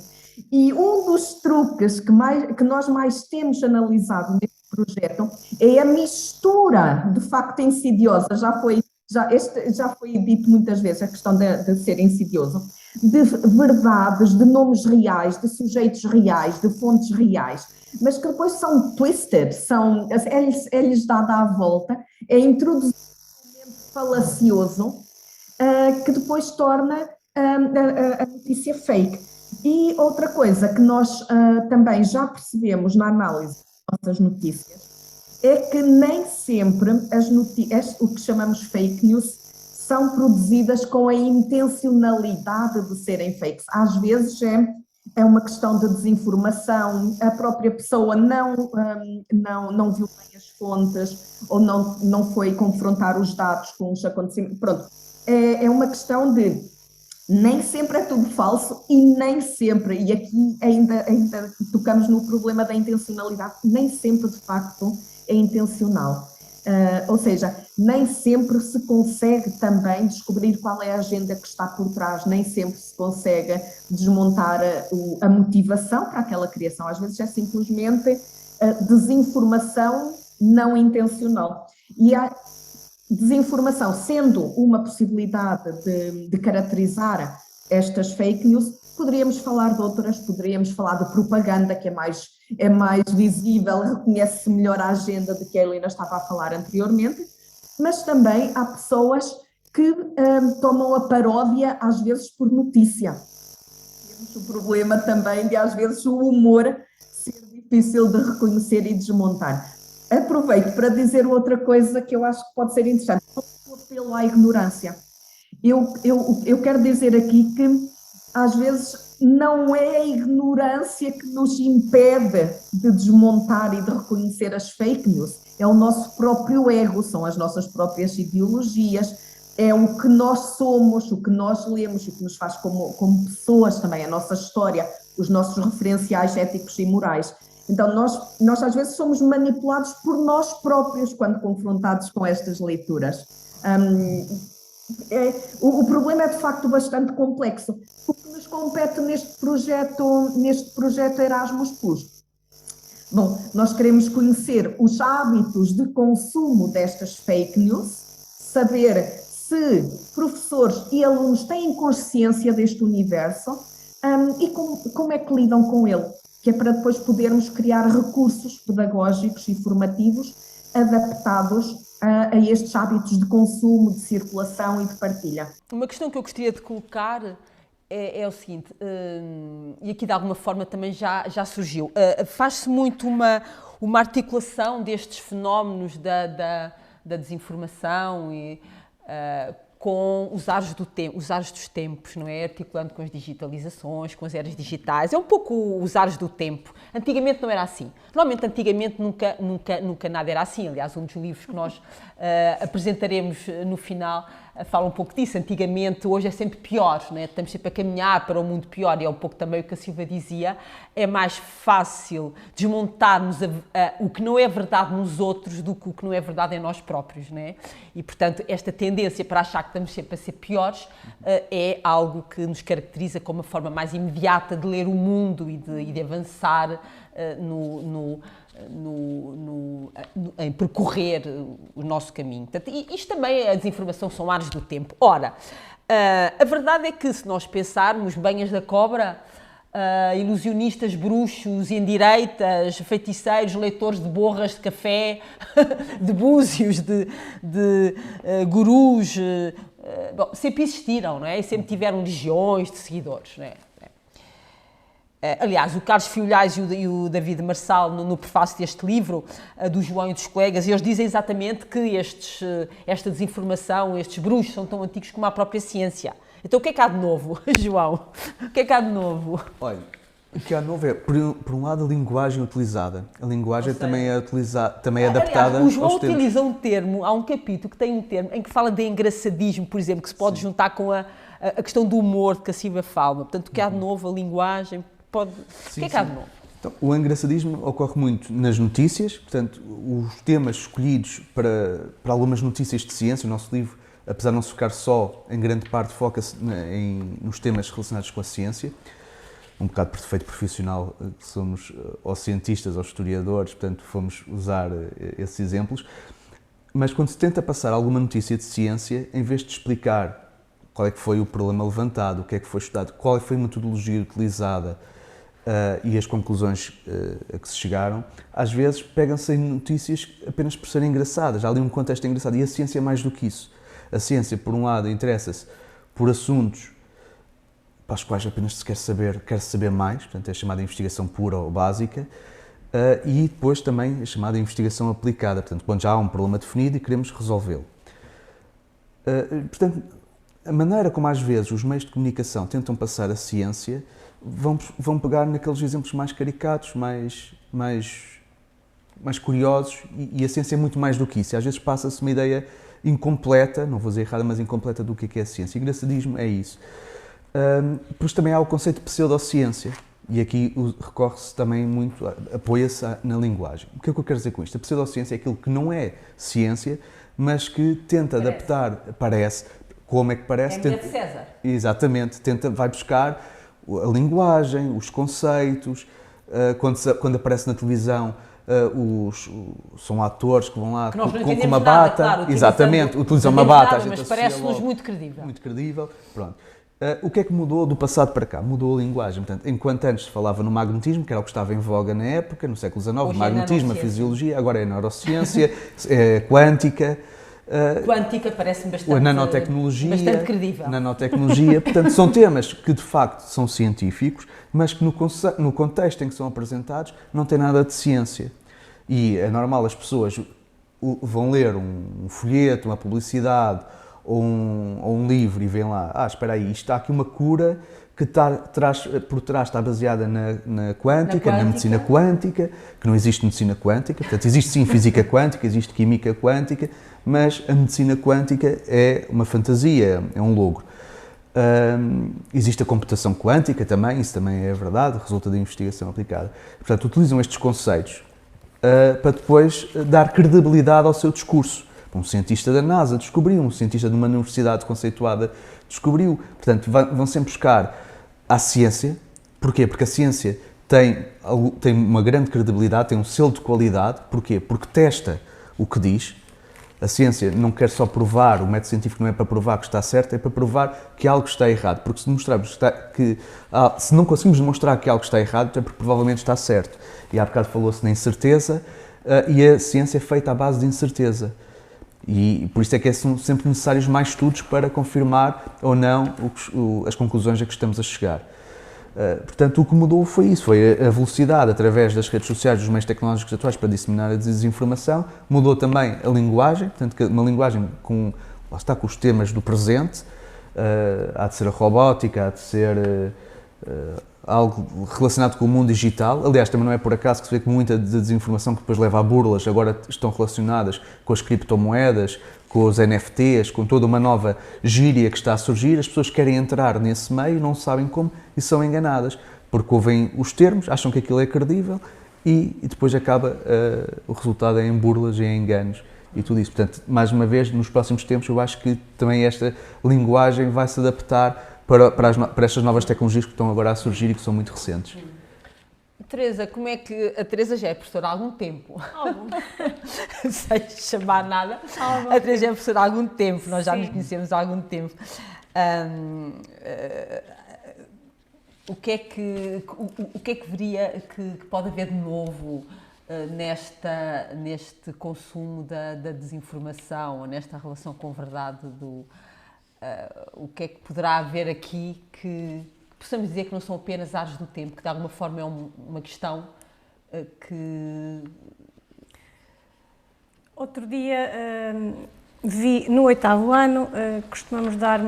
E um dos truques que nós mais temos analisado neste projeto é a mistura, de facto, insidiosa. Já foi dito muitas vezes, a questão de ser insidioso, de verdades, de nomes reais, de sujeitos reais, de fontes reais, mas que depois são twisted, é-lhes dada a volta, é introduzido um elemento falacioso que depois torna a notícia fake. E outra coisa que nós também já percebemos na análise das nossas notícias é que nem sempre o que chamamos fake news são produzidas com a intencionalidade de serem fakes. Às vezes é uma questão de desinformação, a própria pessoa não viu bem as fontes ou não foi confrontar os dados com os acontecimentos. Pronto, é uma questão de nem sempre é tudo falso e nem sempre, e aqui ainda tocamos no problema da intencionalidade, nem sempre de facto é intencional. Ou seja, nem sempre se consegue também descobrir qual é a agenda que está por trás, nem sempre se consegue desmontar a motivação para aquela criação. Às vezes é simplesmente desinformação não intencional. E a desinformação sendo uma possibilidade de caracterizar estas fake news, poderíamos falar de outras, poderíamos falar de propaganda, que é mais visível, reconhece-se melhor a agenda de que a Helena estava a falar anteriormente, mas também há pessoas que tomam a paródia às vezes por notícia. Temos o problema também de às vezes o humor ser difícil de reconhecer e desmontar. Aproveito para dizer outra coisa que eu acho que pode ser interessante, o apelo à ignorância. Eu quero dizer aqui que às vezes não é a ignorância que nos impede de desmontar e de reconhecer as fake news, é o nosso próprio ego, são as nossas próprias ideologias, é o que nós somos, o que nós lemos, o que nos faz como pessoas também, a nossa história, os nossos referenciais éticos e morais. Então nós às vezes somos manipulados por nós próprios quando confrontados com estas leituras. O problema é de facto bastante complexo. O que nos compete neste projeto Erasmus Plus? Bom, nós queremos conhecer os hábitos de consumo destas fake news, saber se professores e alunos têm consciência deste universo e como é que lidam com ele, que é para depois podermos criar recursos pedagógicos e formativos adaptados a estes hábitos de consumo, de circulação e de partilha. Uma questão que eu gostaria de colocar é o seguinte, e aqui de alguma forma também já surgiu, faz-se muito uma articulação destes fenómenos da desinformação e com os ares dos tempos, não é? Articulando com as digitalizações, com as eras digitais, é um pouco os ares do tempo. Antigamente não era assim. Normalmente, antigamente, nunca nada era assim. Aliás, um dos livros que nós apresentaremos no final fala um pouco disso. Antigamente, hoje é sempre pior, não é? Estamos sempre a caminhar para um mundo pior, e é um pouco também o que a Silvia dizia. É mais fácil desmontarmos o que não é verdade nos outros do que o que não é verdade em nós próprios, não é? E, portanto, esta tendência para achar que estamos sempre a ser piores é algo que nos caracteriza como uma forma mais imediata de ler o mundo e de avançar em percorrer o nosso caminho. Portanto, isto também, a desinformação são ares do tempo. Ora, a verdade é que se nós pensarmos, banhas da cobra, ilusionistas, bruxos, endireitas, feiticeiros, leitores de borras de café, de búzios, de gurus, bom, sempre existiram, não é? E sempre tiveram legiões de seguidores, não é? Aliás, o Carlos Fiolhais e o David Marçal, no prefácio deste livro, do João e dos colegas, eles dizem exatamente que esta desinformação, estes bruxos, são tão antigos como a própria ciência. Então, o que é que há de novo, João? O que é que há de novo? Olha, o que há de novo é, por um lado, a linguagem utilizada. A linguagem também é adaptada. Aliás, o João aos tempos. utiliza um termo, há um capítulo que tem um termo em que fala de engraçadismo, por exemplo, que se pode juntar com a questão do humor de que a Silvia fala. Portanto, o que há de novo, a linguagem, o que é que há de novo? Então, o engraçadismo ocorre muito nas notícias, portanto, os temas escolhidos para algumas notícias de ciência, o nosso livro, apesar de não se focar só, em grande parte foca-se nos temas relacionados com a ciência, um bocado por defeito profissional, que somos ou cientistas ou historiadores, portanto fomos usar esses exemplos, mas quando se tenta passar alguma notícia de ciência, em vez de explicar qual é que foi o problema levantado, o que é que foi estudado, qual foi a metodologia utilizada e as conclusões a que se chegaram, às vezes pegam-se em notícias apenas por serem engraçadas, há ali um contexto engraçado, e a ciência é mais do que isso. A ciência, por um lado, interessa-se por assuntos para os quais apenas se quer saber mais, portanto é a chamada investigação pura ou básica, e depois também a chamada investigação aplicada, portanto quando já há um problema definido e queremos resolvê-lo. Portanto, a maneira como às vezes os meios de comunicação tentam passar a ciência vão pegar naqueles exemplos mais caricatos, mais curiosos, e a ciência é muito mais do que isso. E às vezes passa-se uma ideia incompleta, não vou dizer errada, mas incompleta do que é a ciência. E engraçadismo é isso. Depois também há o conceito de pseudociência, E aqui recorre-se também muito, apoia-se na linguagem. O que é que eu quero dizer com isto? A pseudociência é aquilo que não é ciência, mas que tenta adaptar, parece, como é que parece? É de César. Exatamente, vai buscar a linguagem, os conceitos, quando aparece na televisão, são atores que vão lá que nós não com uma nada, bata, claro, exatamente, utilizam uma bata, a gente mas associa parece-nos logo, muito credível. muito credível, pronto. O que é que mudou do passado para cá? Mudou a linguagem. Portanto, enquanto antes se falava no magnetismo, que era o que estava em voga na época, no século XIX, o magnetismo, a fisiologia, agora é a neurociência, é quântica. Quântica parece-me a nanotecnologia, bastante credível. Nanotecnologia, portanto, são temas que de facto são científicos, mas que no contexto em que são apresentados não têm nada de ciência. E é normal as pessoas vão ler um folheto, uma publicidade ou um livro e veem lá, espera aí, isto está aqui uma cura que por trás está baseada na quântica, na medicina quântica, que não existe medicina quântica, portanto existe sim física quântica, existe química quântica, mas a medicina quântica é uma fantasia, é um logro. Existe a computação quântica também, isso também é verdade, resulta da investigação aplicada. Portanto, utilizam estes conceitos para depois dar credibilidade ao seu discurso. Um cientista da NASA descobriu, um cientista de uma universidade conceituada descobriu. Portanto, vão sempre buscar a ciência. Porquê? Porque a ciência tem uma grande credibilidade, tem um selo de qualidade. Porquê? Porque testa o que diz. A ciência não quer só provar, o método científico não é para provar que está certo, é para provar que algo está errado. Porque se demonstrarmos se não conseguimos demonstrar que algo está errado, é porque provavelmente está certo. E há bocado falou-se na incerteza, e a ciência é feita à base de incerteza. E por isso é que são sempre necessários mais estudos para confirmar ou não as conclusões a que estamos a chegar. Portanto, o que mudou foi isso, foi a velocidade através das redes sociais, dos meios tecnológicos atuais para disseminar a desinformação. Mudou também a linguagem, portanto, uma linguagem com os temas do presente. Há de ser a robótica, há de ser algo relacionado com o mundo digital. Aliás, também não é por acaso que se vê que muita desinformação que depois leva a burlas agora estão relacionadas com as criptomoedas, com os NFTs, com toda uma nova gíria que está a surgir. As pessoas querem entrar nesse meio, não sabem como e são enganadas, porque ouvem os termos, acham que aquilo é credível e depois acaba, o resultado é em burlas e em enganos e tudo isso. Portanto, mais uma vez, nos próximos tempos eu acho que também esta linguagem vai se adaptar para estas novas tecnologias que estão agora a surgir e que são muito recentes. Teresa, como é que... A Teresa já é professora há algum tempo. Algum. Sem chamar nada. A Teresa já é professora há algum tempo, nós já nos conhecemos há algum tempo. O que é que veria que pode haver de novo neste consumo da desinformação, ou nesta relação com a verdade o que é que poderá haver aqui que possamos dizer que não são apenas ares do tempo, que de alguma forma é uma questão que... Outro dia vi, no 8º ano, costumamos dar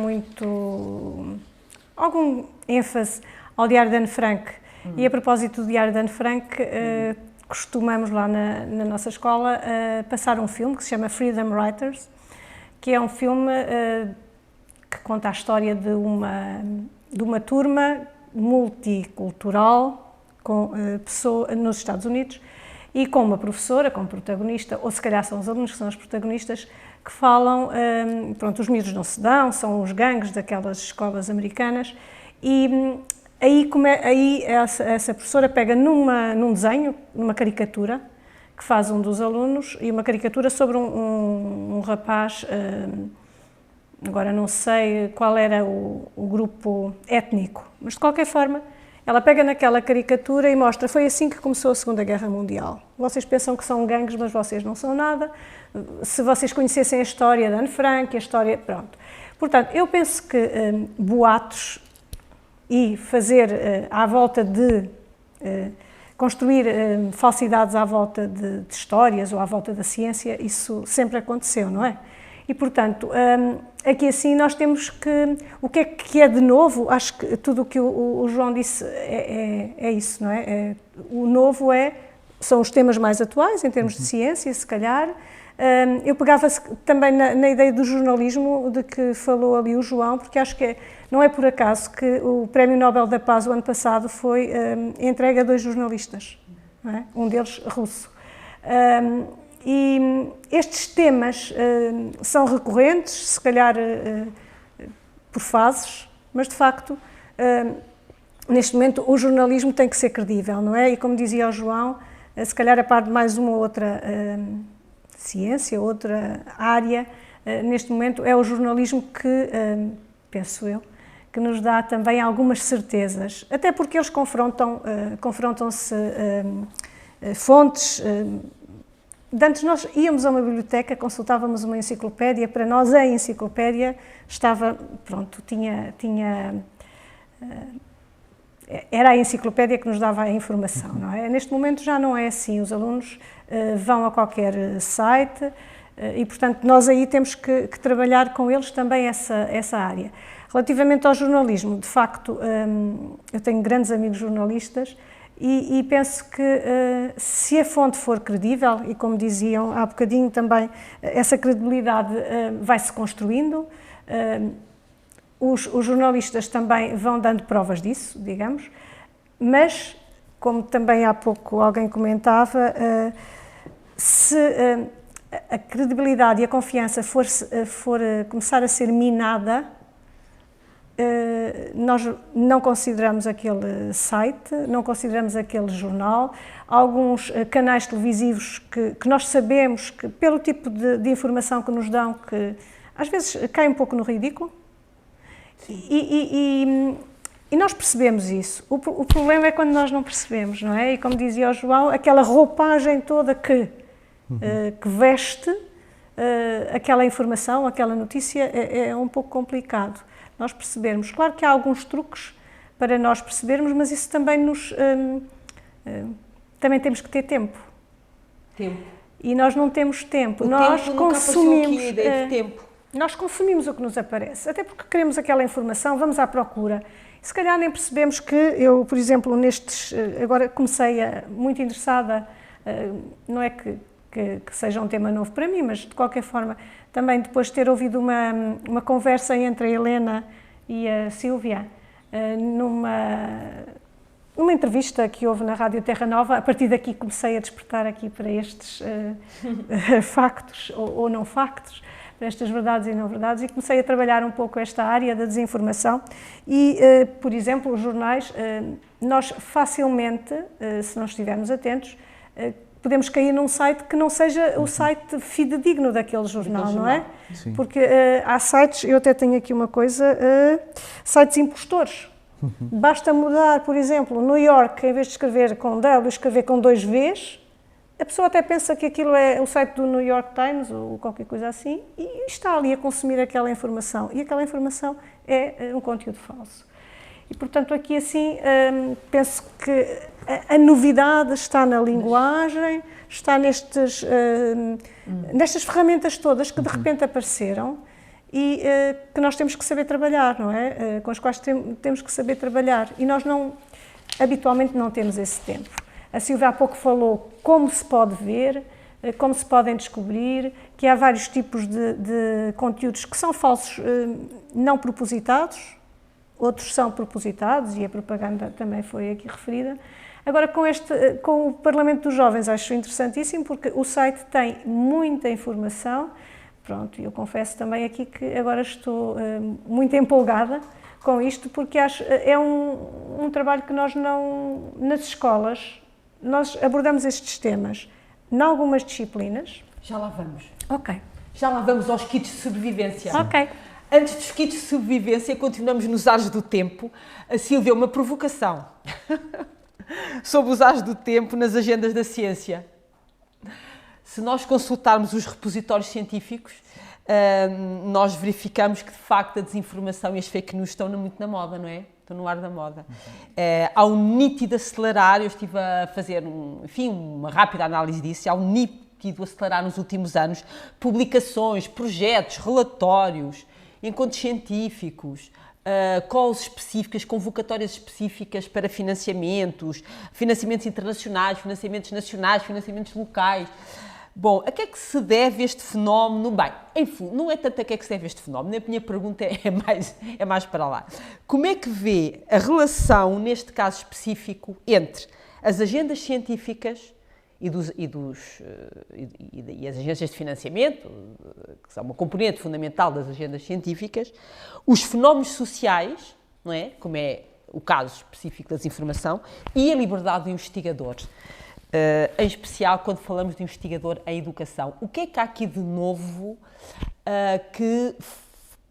algum ênfase ao Diário de Anne Frank. E a propósito do Diário de Anne Frank, costumamos lá na nossa escola passar um filme que se chama Freedom Writers, que é um filme que conta a história de uma turma multicultural nos Estados Unidos e com uma professora como protagonista, ou se calhar são os alunos que são os protagonistas, que falam, os miúdos não se dão, são os gangues daquelas escolas americanas e aí essa professora pega num desenho, numa caricatura que faz um dos alunos e uma caricatura sobre um rapaz. Agora não sei qual era o grupo étnico, mas de qualquer forma, ela pega naquela caricatura e mostra, foi assim que começou a Segunda Guerra Mundial. Vocês pensam que são gangues, mas vocês não são nada. Se vocês conhecessem a história de Anne Frank, a história... Pronto. Portanto, eu penso que boatos e fazer à volta de... construir falsidades à volta de histórias ou à volta da ciência, isso sempre aconteceu, não é? E, portanto, aqui assim nós temos que... O que é de novo? Acho que tudo o que o João disse é isso, não é? O novo é são os temas mais atuais em termos de ciência, se calhar. Eu pegava também na ideia do jornalismo de que falou ali o João, porque acho que não é por acaso que o Prémio Nobel da Paz o ano passado foi entregue a 2 jornalistas, não é? Um deles russo. E estes temas são recorrentes, se calhar por fases, mas de facto, neste momento, o jornalismo tem que ser credível, não é? E como dizia o João, se calhar a par de mais uma ou outra ciência, outra área, neste momento é o jornalismo que, penso eu, que nos dá também algumas certezas, até porque eles confrontam-se fontes. Antes nós íamos a uma biblioteca, consultávamos uma enciclopédia, para nós a enciclopédia estava, pronto, era a enciclopédia que nos dava a informação, não é? Neste momento já não é assim, os alunos vão a qualquer site e, portanto, nós aí temos que trabalhar com eles também essa área. Relativamente ao jornalismo, de facto, eu tenho grandes amigos jornalistas e penso que se a fonte for credível, e como diziam há bocadinho também, essa credibilidade vai-se construindo, os jornalistas também vão dando provas disso, digamos, mas, como também há pouco alguém comentava, se a credibilidade e a confiança for começar a ser minada, nós não consideramos aquele site, não consideramos aquele jornal. Alguns canais televisivos que nós sabemos que, pelo tipo de informação que nos dão, que às vezes cai um pouco no ridículo, e nós percebemos isso. O problema é quando nós não percebemos, não é? E como dizia o João, aquela roupagem toda que veste aquela informação, aquela notícia, é um pouco complicado nós percebermos. Claro que há alguns truques para nós percebermos, mas isso também também temos que ter tempo. E nós não temos tempo. Nós consumimos aqui a ideia de tempo. Nós consumimos o que nos aparece, até porque queremos aquela informação, vamos à procura. Se calhar nem percebemos que eu, por exemplo, agora comecei muito interessada, não é que seja um tema novo para mim, mas de qualquer forma, também depois de ter ouvido uma conversa entre a Helena e a Sílvia, numa entrevista que houve na Rádio Terra Nova, a partir daqui comecei a despertar aqui para estes factos ou não factos, para estas verdades e não verdades, e comecei a trabalhar um pouco esta área da desinformação e, por exemplo, os jornais, nós facilmente, se não estivermos atentos, podemos cair num site que não seja o site fidedigno daquele jornal, não é? Sim. Porque há sites, eu até tenho aqui uma coisa, sites impostores. Basta mudar, por exemplo, New York, em vez de escrever com W, escrever com 2 Vs, a pessoa até pensa que aquilo é o site do New York Times ou qualquer coisa assim e está ali a consumir aquela informação. E aquela informação é um conteúdo falso. E, portanto, aqui assim, penso que a novidade está na linguagem, está nestas ferramentas todas que de repente apareceram e que nós temos que saber trabalhar, não é? Com as quais temos que saber trabalhar. E nós habitualmente não temos esse tempo. A Silvia há pouco falou como se pode ver, como se podem descobrir, que há vários tipos de conteúdos que são falsos não propositados, outros são propositados e a propaganda também foi aqui referida. Agora, com o Parlamento dos Jovens, acho interessantíssimo porque o site tem muita informação. Pronto, eu confesso também aqui que agora estou muito empolgada com isto porque acho é um trabalho que nós não, nas escolas, nós abordamos estes temas em algumas disciplinas. Já lá vamos. Ok. Já lá vamos aos kits de sobrevivência. Ok. Antes dos kits de sobrevivência, continuamos nos ares do tempo. A Sílvia, uma provocação sobre os ares do tempo nas agendas da ciência. Se nós consultarmos os repositórios científicos, nós verificamos que, de facto, a desinformação e as fake news estão muito na moda, não é? Estão no ar da moda. Há um nítido acelerar, eu estive a fazer uma rápida análise disso, há um nítido acelerar nos últimos anos, publicações, projetos, relatórios, encontros científicos, calls específicas, convocatórias específicas para financiamentos, financiamentos internacionais, financiamentos nacionais, financiamentos locais. Bom, a que é que se deve este fenómeno? Bem, enfim, não é tanto a que é que se deve este fenómeno, a minha pergunta é mais para lá. Como é que vê a relação, neste caso específico, entre as agendas científicas e as agências de financiamento, que são uma componente fundamental das agendas científicas, os fenómenos sociais, não é? Como é o caso específico da desinformação, e a liberdade do investigador? Em especial quando falamos de investigador em educação. O que é que há aqui de novo que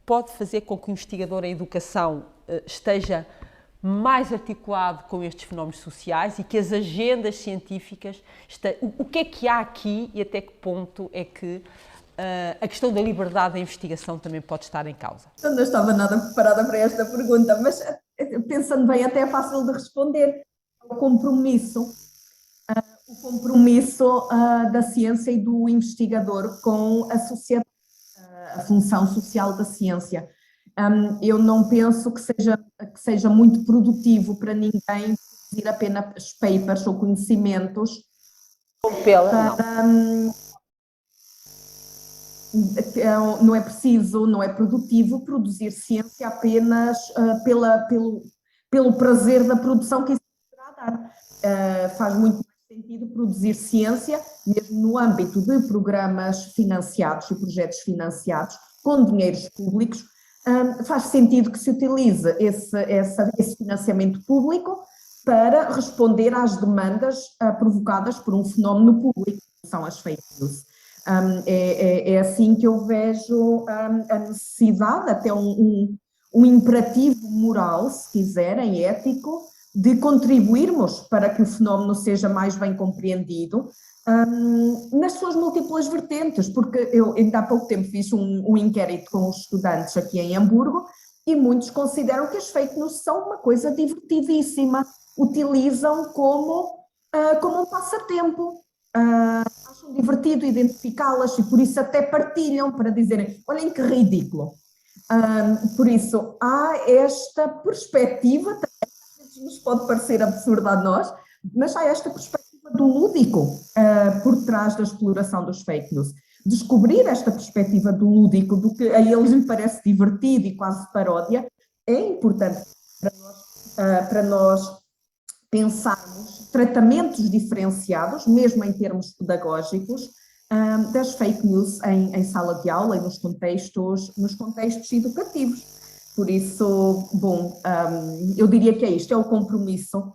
pode fazer com que o investigador em educação esteja mais articulado com estes fenómenos sociais e que as agendas científicas... O que é que há aqui e até que ponto é que a questão da liberdade da investigação também pode estar em causa? Eu não estava nada preparada para esta pergunta, mas pensando bem até é fácil de responder. O compromisso da ciência e do investigador com a sociedade, a função social da ciência. Eu não penso que seja muito produtivo para ninguém produzir apenas papers ou conhecimentos. Não é preciso, não é produtivo produzir ciência apenas pelo prazer da produção que isso poderá dar. Faz muito mais sentido produzir ciência, mesmo no âmbito de programas financiados e projetos financiados com dinheiros públicos. Faz sentido que se utilize esse financiamento público para responder às demandas provocadas por um fenómeno público, que são as fake news. É assim que eu vejo a necessidade, até um imperativo moral, se quiserem, ético, de contribuirmos para que o fenómeno seja mais bem compreendido nas suas múltiplas vertentes, porque eu ainda há pouco tempo fiz um inquérito com os estudantes aqui em Hamburgo e muitos consideram que as fake news são uma coisa divertidíssima, utilizam como um passatempo, acham divertido identificá-las e por isso até partilham para dizerem, olhem que ridículo. Por isso há esta perspectiva, às vezes nos pode parecer absurda a nós, mas há esta perspectiva do lúdico por trás da exploração dos fake news. Descobrir esta perspectiva do lúdico, do que a eles lhe parece divertido e quase paródia, é importante para nós pensarmos tratamentos diferenciados, mesmo em termos pedagógicos, das fake news em sala de aula e nos contextos educativos. Por isso, bom, eu diria que é isto, é o compromisso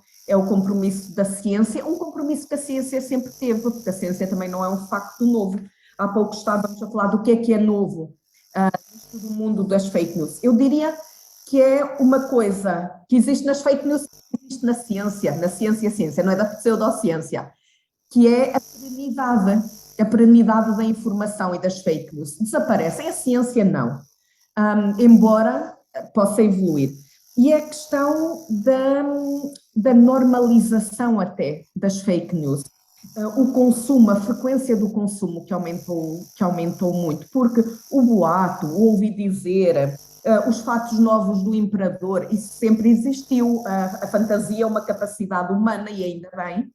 da ciência, um compromisso que a ciência sempre teve, porque a ciência também não é um facto novo. Há pouco estávamos a falar do que é novo no mundo das fake news. Eu diria que é uma coisa que existe nas fake news, que existe na ciência, não é da pseudociência, que é a perenidade da informação e das fake news. Desaparecem, a ciência não, embora possa evoluir. E é a questão da normalização até das fake news. O consumo, a frequência do consumo que aumentou muito, porque o boato, o ouvir dizer, os fatos novos do imperador, isso sempre existiu. A fantasia é uma capacidade humana e ainda bem,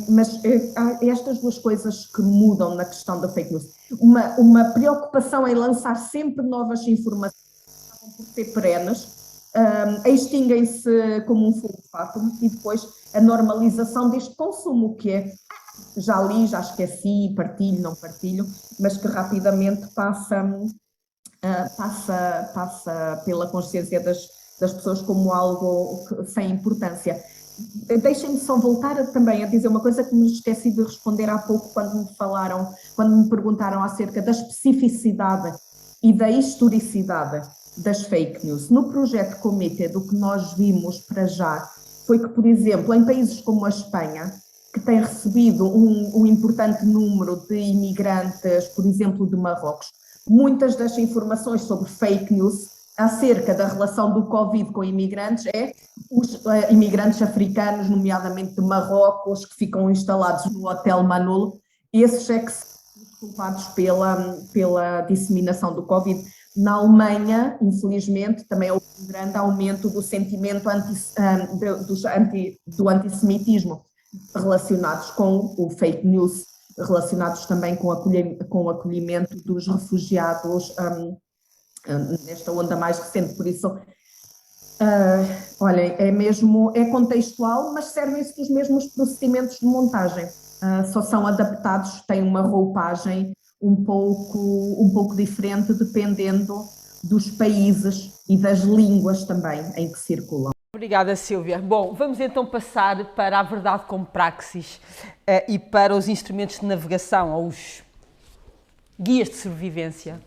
mas há estas duas coisas que mudam na questão da fake news. Uma preocupação em lançar sempre novas informações que acabam por ser perenes, extinguem-se como um fogo fátuo, e depois a normalização deste consumo, que é já li, já esqueci, partilho, não partilho, mas que rapidamente passa pela consciência das pessoas como algo sem importância. Deixem-me só voltar também a dizer uma coisa que me esqueci de responder há pouco quando me perguntaram acerca da especificidade e da historicidade das fake news. No projeto Committed, o que nós vimos para já foi que, por exemplo, em países como a Espanha, que tem recebido um importante número de imigrantes, por exemplo, de Marrocos, muitas das informações sobre fake news acerca da relação do Covid com imigrantes é os imigrantes africanos, nomeadamente de Marrocos, que ficam instalados no Hotel Manolo, esses é que são culpados pela disseminação do Covid. Na Alemanha, infelizmente, também houve um grande aumento do sentimento do antissemitismo relacionados com o fake news, relacionados também com o acolhimento dos refugiados nesta onda mais recente. Por isso, olha, é contextual, mas servem-se dos mesmos procedimentos de montagem. Só são adaptados, têm uma roupagem um pouco diferente dependendo dos países e das línguas também em que circulam. Obrigada, Sílvia. Bom, vamos então passar para a verdade como praxis e para os instrumentos de navegação, aos guias de sobrevivência.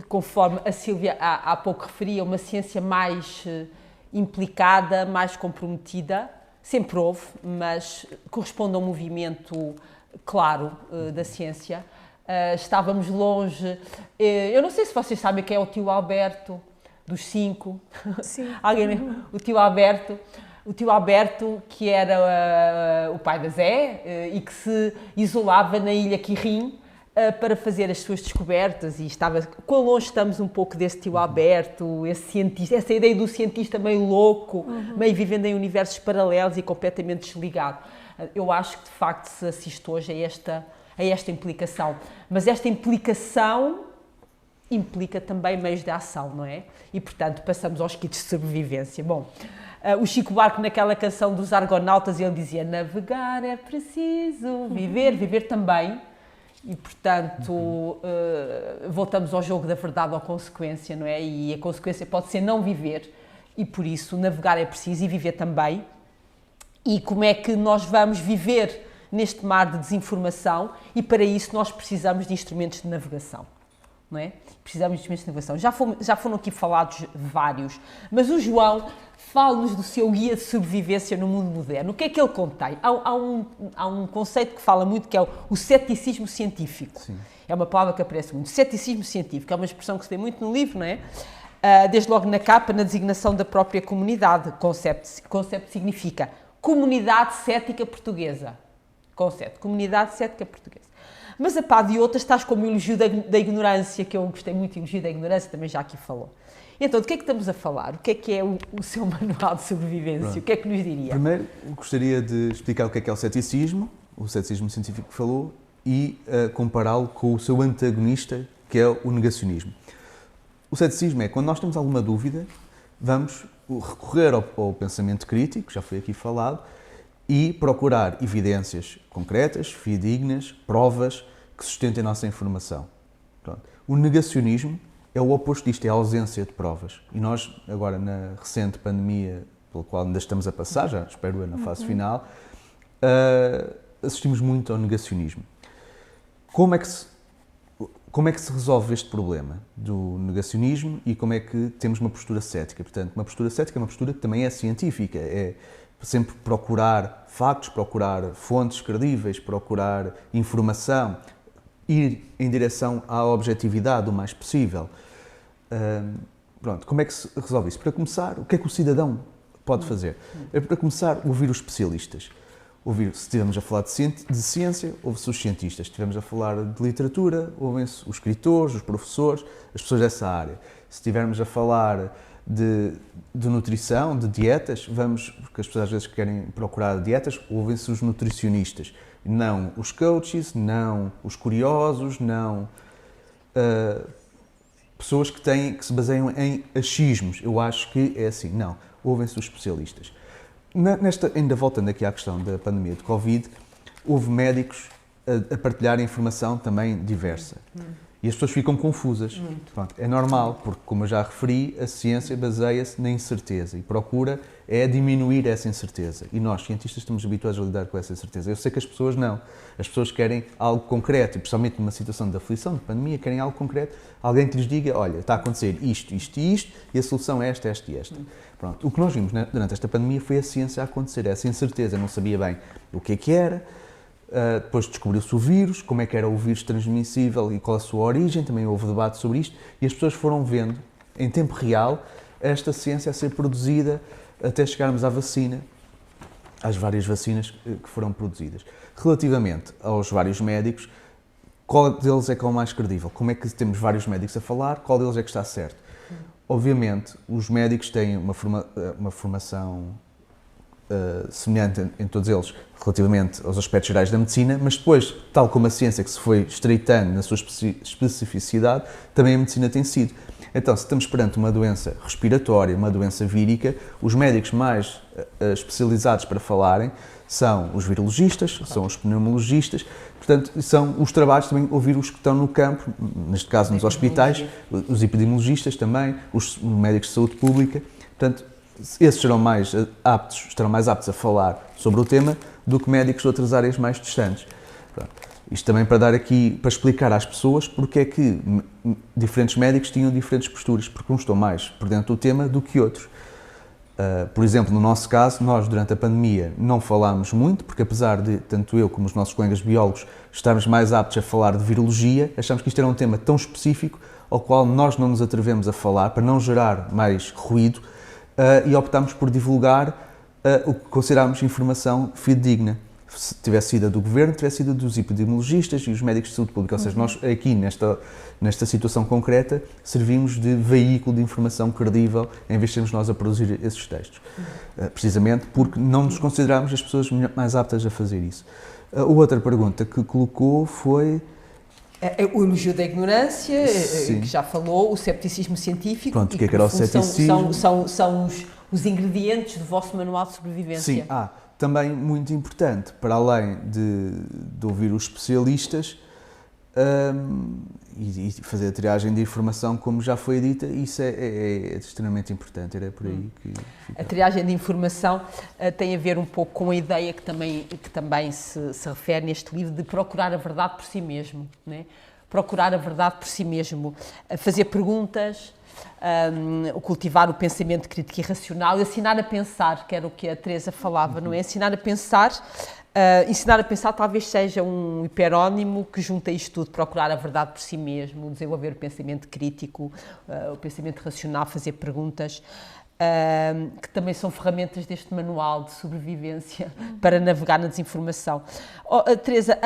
Conforme a Sílvia há pouco referia, uma ciência mais implicada, mais comprometida, sempre houve, mas corresponde a um movimento claro da ciência. Estávamos longe. Eu não sei se vocês sabem quem é o tio Alberto, dos 5. Sim. O tio Alberto, que era o pai da Zé e que se isolava na ilha Quirrim para fazer as suas descobertas, e quão longe estamos um pouco desse tio Alberto, esse cientista, essa ideia do cientista meio louco, meio vivendo em universos paralelos e completamente desligado. Eu acho que de facto se assiste hoje a esta implicação, mas esta implicação implica também meios de ação, não é? E portanto passamos aos kits de sobrevivência. Bom, o Chico Buarque naquela canção dos Argonautas, ele dizia: navegar é preciso, viver também. E, portanto, voltamos ao jogo da verdade ou consequência, não é? E a consequência pode ser não viver, e por isso navegar é preciso e viver também. E como é que nós vamos viver neste mar de desinformação? E para isso nós precisamos de instrumentos de navegação, não é? Precisamos de instrumentos de navegação. Já foram aqui falados vários, mas o João fala-nos do seu guia de sobrevivência no mundo moderno. O que é que ele contém? Há um conceito que fala muito, que é o ceticismo científico. Sim. É uma palavra que aparece muito. Ceticismo científico é uma expressão que se vê muito no livro, não é? Desde logo na capa, na designação da própria comunidade. Conceito significa Comunidade Cética Portuguesa. Conceito, Comunidade Cética Portuguesa. Mas a par de outras, estás como o elogio da ignorância, que eu gostei muito, o elogio da ignorância, também já aqui falou. Então, de que é que estamos a falar? O que é o seu manual de sobrevivência? Pronto. O que é que nos diria? Primeiro, gostaria de explicar o que é o ceticismo científico que falou, e compará-lo com o seu antagonista, que é o negacionismo. O ceticismo é quando nós temos alguma dúvida, vamos recorrer ao pensamento crítico, já foi aqui falado, e procurar evidências concretas, fidedignas, provas que sustentem a nossa informação. Pronto. O negacionismo é o oposto disto, é a ausência de provas. E nós, agora, na recente pandemia, pela qual ainda estamos a passar, já espero eu na fase final, assistimos muito ao negacionismo. Como é que se resolve este problema do negacionismo e como é que temos uma postura cética? Portanto, uma postura cética é uma postura que também é científica, é sempre procurar factos, procurar fontes credíveis, procurar informação, ir em direção à objetividade o mais possível. Pronto, como é que se resolve isso? Para começar, o que é que o cidadão pode fazer? É, para começar, ouvir os especialistas. Se estivermos a falar de ciência, ouve-se os cientistas. Se estivermos a falar de literatura, ouvem-se os escritores, os professores, as pessoas dessa área. Se estivermos a falar de nutrição, de dietas, porque as pessoas às vezes querem procurar dietas, ouvem-se os nutricionistas. Não os coaches, não os curiosos, não pessoas que se baseiam em achismos. Eu acho que é assim. Não, ouvem-se os especialistas. Ainda voltando aqui à questão da pandemia de Covid, houve médicos a partilhar informação também diversa. E as pessoas ficam confusas. Pronto, é normal, porque, como eu já referi, a ciência baseia-se na incerteza e procura diminuir essa incerteza. E nós, cientistas, estamos habituados a lidar com essa incerteza. Eu sei que as pessoas não. As pessoas querem algo concreto, e principalmente numa situação de aflição, de pandemia, querem algo concreto. Alguém que lhes diga, olha, está a acontecer isto, isto e isto, e a solução é esta, esta e esta. Pronto. O que nós vimos durante esta pandemia foi a ciência a acontecer, essa incerteza. Não sabia bem o que era. Depois descobriu-se o vírus, como é que era o vírus transmissível e qual a sua origem, também houve debate sobre isto, e as pessoas foram vendo, em tempo real, esta ciência a ser produzida até chegarmos à vacina, às várias vacinas que foram produzidas. Relativamente aos vários médicos, qual deles é que é o mais credível? Como é que temos vários médicos a falar, qual deles é que está certo? Obviamente, os médicos têm uma formação semelhante em todos eles relativamente aos aspectos gerais da medicina, mas depois, tal como a ciência que se foi estreitando na sua especificidade, também a medicina tem sido. Então, se estamos perante uma doença respiratória, uma doença vírica, os médicos mais especializados para falarem são os virologistas, são os pneumologistas, portanto, são os trabalhos também ouvir os que estão no campo, neste caso nos hospitais, os epidemiologistas também, os médicos de saúde pública, portanto, esses estarão mais aptos a falar sobre o tema do que médicos de outras áreas mais distantes. Pronto. Isto também para dar aqui, para explicar às pessoas porque é que diferentes médicos tinham diferentes posturas, porque uns estão mais por dentro do tema do que outros. Por exemplo, no nosso caso, nós durante a pandemia não falámos muito, porque apesar de tanto eu como os nossos colegas biólogos estarmos mais aptos a falar de virologia, achamos que isto era um tema tão específico ao qual nós não nos atrevemos a falar, para não gerar mais ruído, e optámos por divulgar o que considerámos informação fidedigna. Se tivesse sido a do Governo, tivesse sido a dos epidemiologistas e os médicos de saúde pública. Ou seja, nós aqui, nesta situação concreta, servimos de veículo de informação credível, em vez de sermos nós a produzir esses textos. Precisamente porque não nos consideramos as pessoas mais aptas a fazer isso. A outra pergunta que colocou foi... O elogio da ignorância, Sim. que já falou, o cepticismo científico. Pronto, o que era o ceticismo? São os ingredientes do vosso manual de sobrevivência. Sim, também muito importante, para além de ouvir os especialistas e fazer a triagem de informação, como já foi dita, isso é extremamente importante, era por aí que fica. A triagem de informação tem a ver um pouco com a ideia que também se refere neste livro de procurar a verdade por si mesmo, né? Procurar a verdade por si mesmo, fazer perguntas, cultivar o pensamento crítico e racional e ensinar a pensar, que era o que a Teresa falava, não é? Ensinar a pensar talvez seja um hiperónimo que junta isto tudo, procurar a verdade por si mesmo, desenvolver o pensamento crítico, o pensamento racional, fazer perguntas, que também são ferramentas deste manual de sobrevivência para navegar na desinformação. Teresa,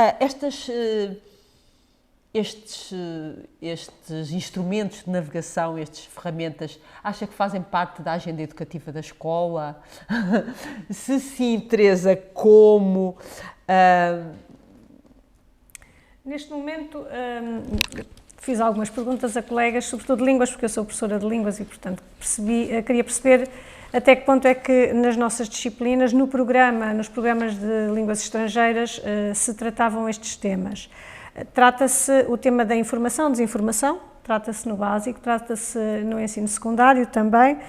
estes instrumentos de navegação, estas ferramentas, acha que fazem parte da agenda educativa da escola? Se sim, Teresa, como? Neste momento, fiz algumas perguntas a colegas, sobretudo de línguas, porque eu sou professora de línguas e, portanto, queria perceber até que ponto é que nas nossas disciplinas, nos programas de línguas estrangeiras, se tratavam estes temas. Trata-se o tema da informação, desinformação, trata-se no básico, trata-se no ensino secundário também.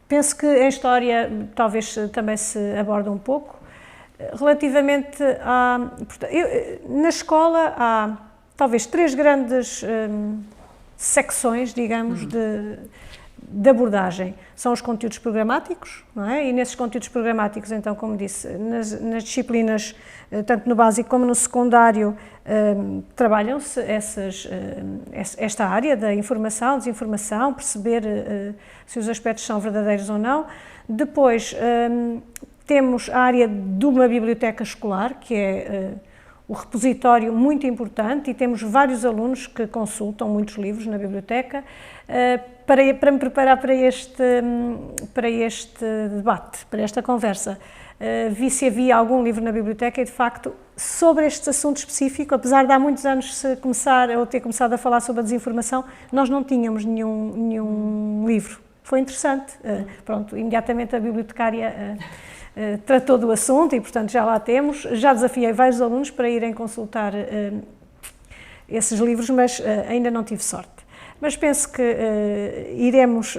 Penso que em História talvez também se aborde um pouco. Relativamente na escola há talvez 3 grandes secções, digamos, de abordagem. São os conteúdos programáticos, não é? E nesses conteúdos programáticos, então, como disse, nas disciplinas, tanto no básico como no secundário, trabalham-se esta área da informação, desinformação, perceber se os aspectos são verdadeiros ou não. Depois, temos a área de uma biblioteca escolar, que é o repositório muito importante, e temos vários alunos que consultam muitos livros na biblioteca. Para me preparar para este debate, para esta conversa, vi se havia algum livro na biblioteca e, de facto, sobre este assunto específico, apesar de há muitos anos ter começado a falar sobre a desinformação, nós não tínhamos nenhum livro. Foi interessante. Pronto, imediatamente a bibliotecária tratou do assunto e, portanto, já lá temos. Já desafiei vários alunos para irem consultar esses livros, mas ainda não tive sorte. Mas penso que iremos,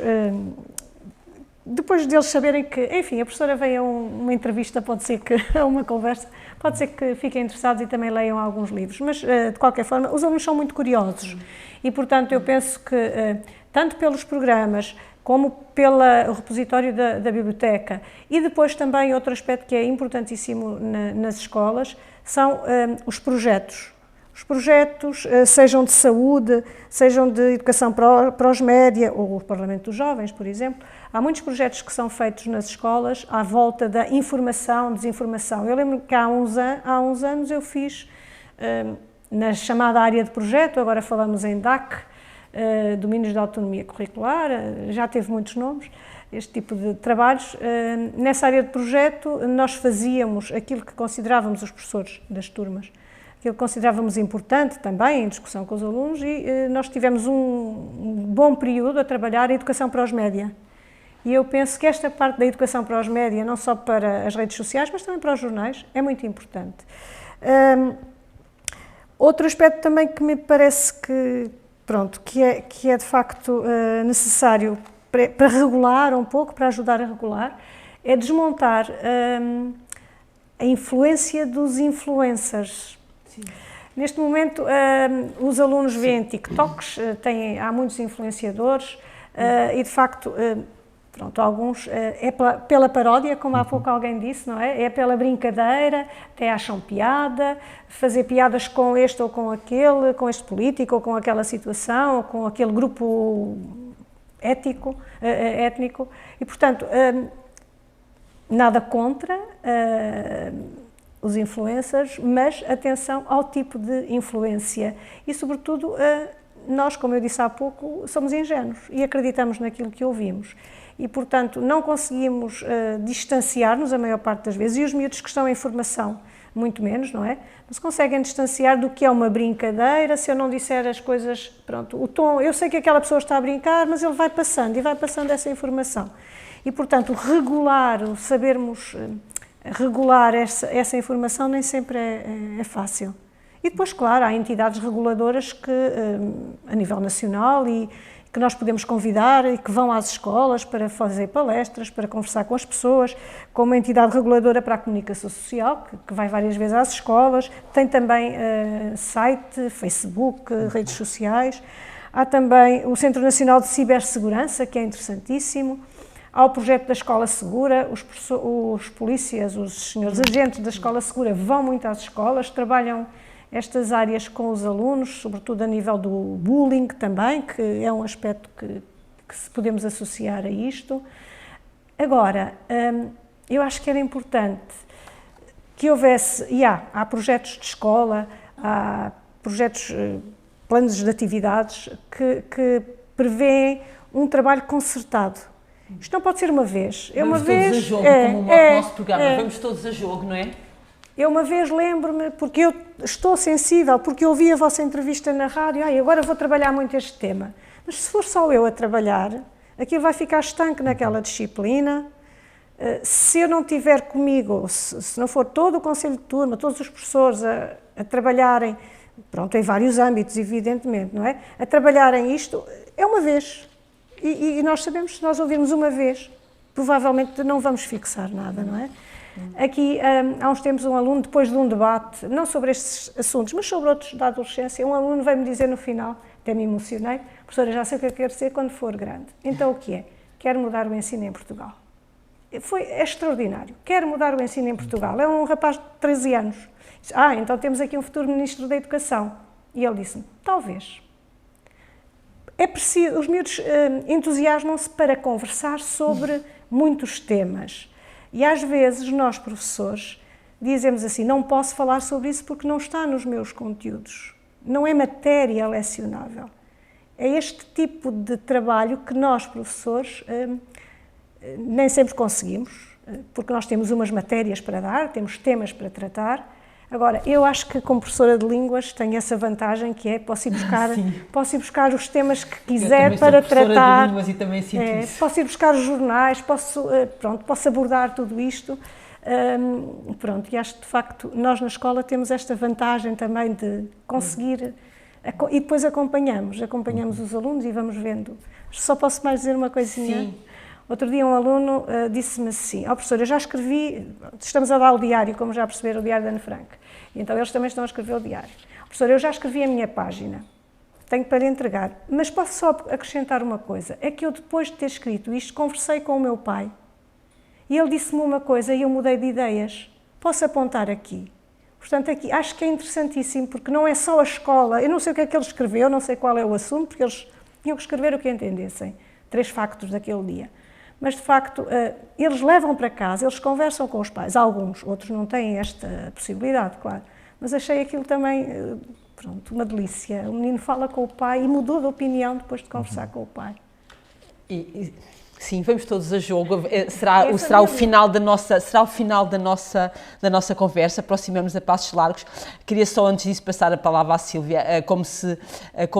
depois deles saberem que, enfim, a professora veio a uma entrevista, pode ser que a uma conversa, pode ser que fiquem interessados e também leiam alguns livros, mas de qualquer forma, os alunos são muito curiosos e, portanto, eu penso que tanto pelos programas como pelo repositório da biblioteca e depois também outro aspecto que é importantíssimo nas escolas são os projetos. Os projetos, sejam de saúde, sejam de educação para os média, ou o Parlamento dos Jovens, por exemplo. Há muitos projetos que são feitos nas escolas à volta da informação, desinformação. Eu lembro que há uns anos eu fiz na chamada área de projeto, agora falamos em DAC, Domínios da Autonomia Curricular, já teve muitos nomes, este tipo de trabalhos. Nessa área de projeto, nós fazíamos aquilo que considerávamos os professores das turmas, aquilo que considerávamos importante também em discussão com os alunos, e nós tivemos um bom período a trabalhar a educação para os média. E eu penso que esta parte da educação para os média, não só para as redes sociais, mas também para os jornais, é muito importante. Outro aspecto também que me parece que, pronto, que é de facto necessário para regular um pouco, para ajudar a regular, é desmontar a influência dos influencers. Sim. Neste momento, os alunos veem TikToks, há muitos influenciadores e, de facto, pronto, alguns é pela paródia, como há pouco alguém disse, não é? É pela brincadeira, até acham piada, fazer piadas com este ou com aquele, com este político ou com aquela situação, ou com aquele grupo étnico, e, portanto, nada contra os influencers, mas atenção ao tipo de influência e, sobretudo, nós, como eu disse há pouco, somos ingênuos e acreditamos naquilo que ouvimos. E, portanto, não conseguimos distanciar-nos a maior parte das vezes, e os miúdos que estão em formação, muito menos, não é? Não se conseguem distanciar do que é uma brincadeira, se eu não disser as coisas, pronto, o tom, eu sei que aquela pessoa está a brincar, mas ele vai passando, e vai passando essa informação. E, portanto, sabermos regular essa informação nem sempre é fácil. E depois, claro, há entidades reguladoras que, a nível nacional, e que nós podemos convidar e que vão às escolas para fazer palestras, para conversar com as pessoas, como a entidade reguladora para a comunicação social, que vai várias vezes às escolas, tem também site, Facebook, redes sociais, há também o Centro Nacional de Cibersegurança, que é interessantíssimo, há o projeto da Escola Segura, os polícias, os senhores agentes da Escola Segura vão muito às escolas, trabalham estas áreas com os alunos, sobretudo a nível do bullying também, que é um aspecto que podemos associar a isto. Agora, eu acho que era importante que houvesse, há projetos de escola, há projetos, planos de atividades que prevêem um trabalho concertado. Isto não pode ser uma vez. Vamos todos a jogo, como o nosso programa, vamos todos a jogo, não é? Eu uma vez lembro-me, porque eu estou sensível, porque eu ouvi a vossa entrevista na rádio, agora vou trabalhar muito este tema. Mas se for só eu a trabalhar, aquilo vai ficar estanque naquela disciplina. Se eu não tiver comigo, se não for todo o conselho de turma, todos os professores a trabalharem, pronto, em vários âmbitos, evidentemente, não é? A trabalharem isto, é uma vez. E nós sabemos que se nós ouvirmos uma vez, provavelmente não vamos fixar nada, não é? Aqui, há uns tempos, um aluno, depois de um debate, não sobre estes assuntos, mas sobre outros da adolescência, um aluno veio-me dizer no final, até me emocionei, professora, já sei o que eu quero ser quando for grande. Então, o que é? Quero mudar o ensino em Portugal. É extraordinário. Quero mudar o ensino em Portugal. É um rapaz de 13 anos. Diz, então temos aqui um futuro Ministro da Educação. E ele disse-me, talvez. É preciso, os miúdos entusiasmam-se para conversar sobre muitos temas. E às vezes nós, professores, dizemos assim, não posso falar sobre isso porque não está nos meus conteúdos. Não é matéria lecionável. É este tipo de trabalho que nós, professores, nem sempre conseguimos, porque nós temos umas matérias para dar, temos temas para tratar. Agora, eu acho que como professora de línguas tenho essa vantagem que é posso ir buscar os temas que quiser para tratar. De línguas e também sinto isso. Posso ir buscar os jornais, posso abordar tudo isto. E acho que de facto nós na escola temos esta vantagem também de conseguir e depois acompanhamos os alunos e vamos vendo. Só posso mais dizer uma coisinha? Sim. Outro dia um aluno disse-me assim, professora, eu já escrevi, estamos a dar o diário, como já perceberam, o diário da Ana Frank, e então eles também estão a escrever o diário. Professora, eu já escrevi a minha página, tenho para lhe entregar, mas posso só acrescentar uma coisa, é que eu depois de ter escrito isto, conversei com o meu pai, e ele disse-me uma coisa e eu mudei de ideias, posso apontar aqui. Portanto, aqui acho que é interessantíssimo, porque não é só a escola, eu não sei o que é que ele escreveu, não sei qual é o assunto, porque eles tinham que escrever o que entendessem, 3 factos daquele dia. Mas, de facto, eles levam para casa, eles conversam com os pais, alguns, outros não têm esta possibilidade, claro, mas achei aquilo também, pronto, uma delícia. O menino fala com o pai e mudou de opinião depois de conversar com o pai. Sim, vamos todos a jogo. Será o final da nossa conversa. Aproximamos a passos largos. Queria só, antes disso, passar a palavra à Sílvia. Como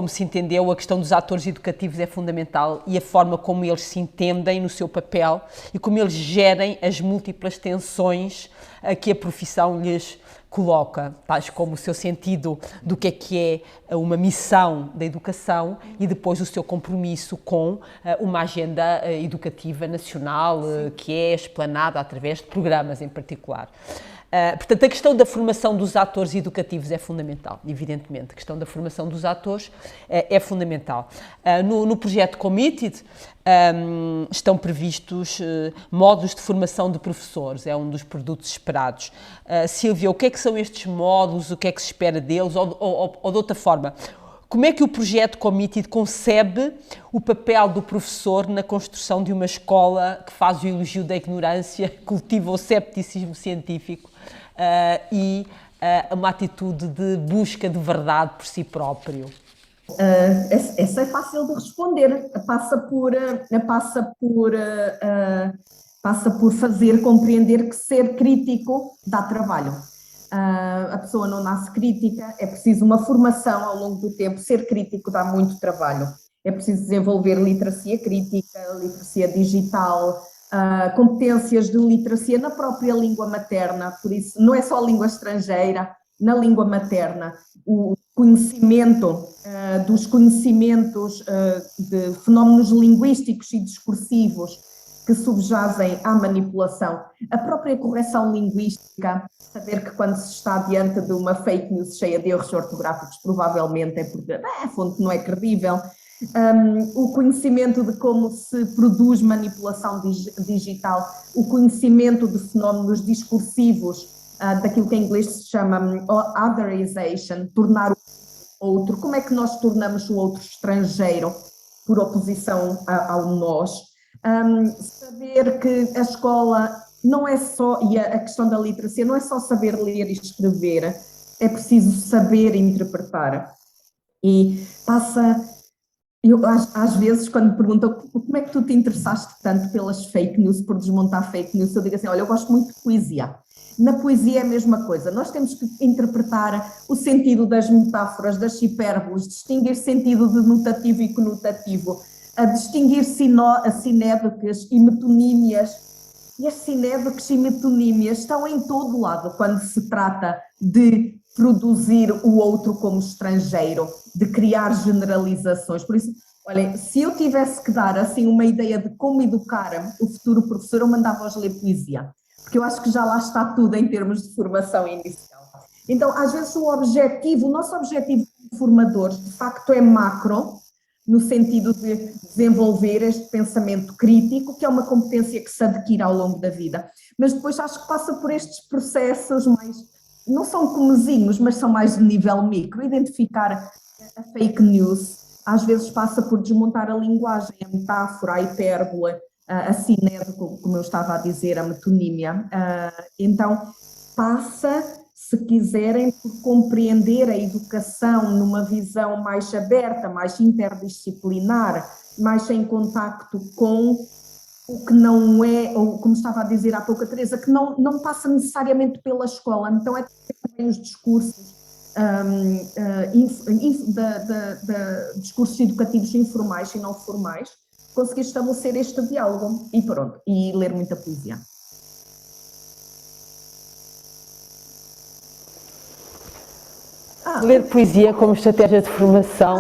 se entendeu, a questão dos atores educativos é fundamental e a forma como eles se entendem no seu papel e como eles gerem as múltiplas tensões que a profissão lhes coloca, tais como o seu sentido do que é uma missão da educação e depois o seu compromisso com uma agenda educativa nacional que é explanada através de programas em particular. Portanto, a questão da formação dos atores educativos é fundamental, evidentemente. A questão da formação dos atores é fundamental. No projeto Committed estão previstos módulos de formação de professores, é um dos produtos esperados. Sílvia, o que é que são estes módulos, o que é que se espera deles, ou de outra forma, como é que o projeto Committed concebe o papel do professor na construção de uma escola que faz o elogio da ignorância, cultiva o cepticismo científico e uma atitude de busca de verdade por si próprio? Essa é fácil de responder, passa por fazer compreender que ser crítico dá trabalho. A pessoa não nasce crítica, é preciso uma formação ao longo do tempo. Ser crítico dá muito trabalho, é preciso desenvolver literacia crítica, literacia digital, competências de literacia na própria língua materna, por isso não é só língua estrangeira, na língua materna, o conhecimento dos conhecimentos de fenómenos linguísticos e discursivos que subjazem à manipulação, a própria correção linguística, saber que quando se está diante de uma fake news cheia de erros ortográficos, provavelmente é porque a fonte não é credível, o conhecimento de como se produz manipulação digital, o conhecimento de fenómenos discursivos, daquilo que em inglês se chama otherization, tornar o outro, como é que nós tornamos o outro estrangeiro por oposição ao nós, saber que a escola não é só, e a questão da literacia não é só saber ler e escrever, é preciso saber interpretar. E eu às vezes quando me perguntam como é que tu te interessaste tanto pelas fake news, por desmontar fake news, eu digo assim, olha, eu gosto muito de poesia. Na poesia é a mesma coisa, nós temos que interpretar o sentido das metáforas, das hipérboles, distinguir sentido denotativo e conotativo, a distinguir sinédicas e metonímias. E as sinédicas e metonímias estão em todo lado quando se trata de produzir o outro como estrangeiro, de criar generalizações. Por isso, olhem, se eu tivesse que dar assim uma ideia de como educar o futuro professor, eu mandava-os ler poesia, porque eu acho que já lá está tudo em termos de formação inicial. Então, às vezes o nosso objetivo como formadores, de facto é macro, no sentido de desenvolver este pensamento crítico, que é uma competência que se adquire ao longo da vida. Mas depois acho que passa por estes processos mais, não são comezinhos, mas são mais de nível micro. Identificar a fake news, às vezes passa por desmontar a linguagem, a metáfora, a hipérbole, a sinédrica, como eu estava a dizer, a metonímia. Então, passa, se quiserem, por compreender a educação numa visão mais aberta, mais interdisciplinar, mais em contacto com o que não é, ou como estava a dizer há pouco a Teresa, que não passa necessariamente pela escola. Então, é também os discursos, discursos educativos informais e não formais, conseguir estabelecer este diálogo e pronto, e ler muita poesia. Ler poesia como estratégia de formação.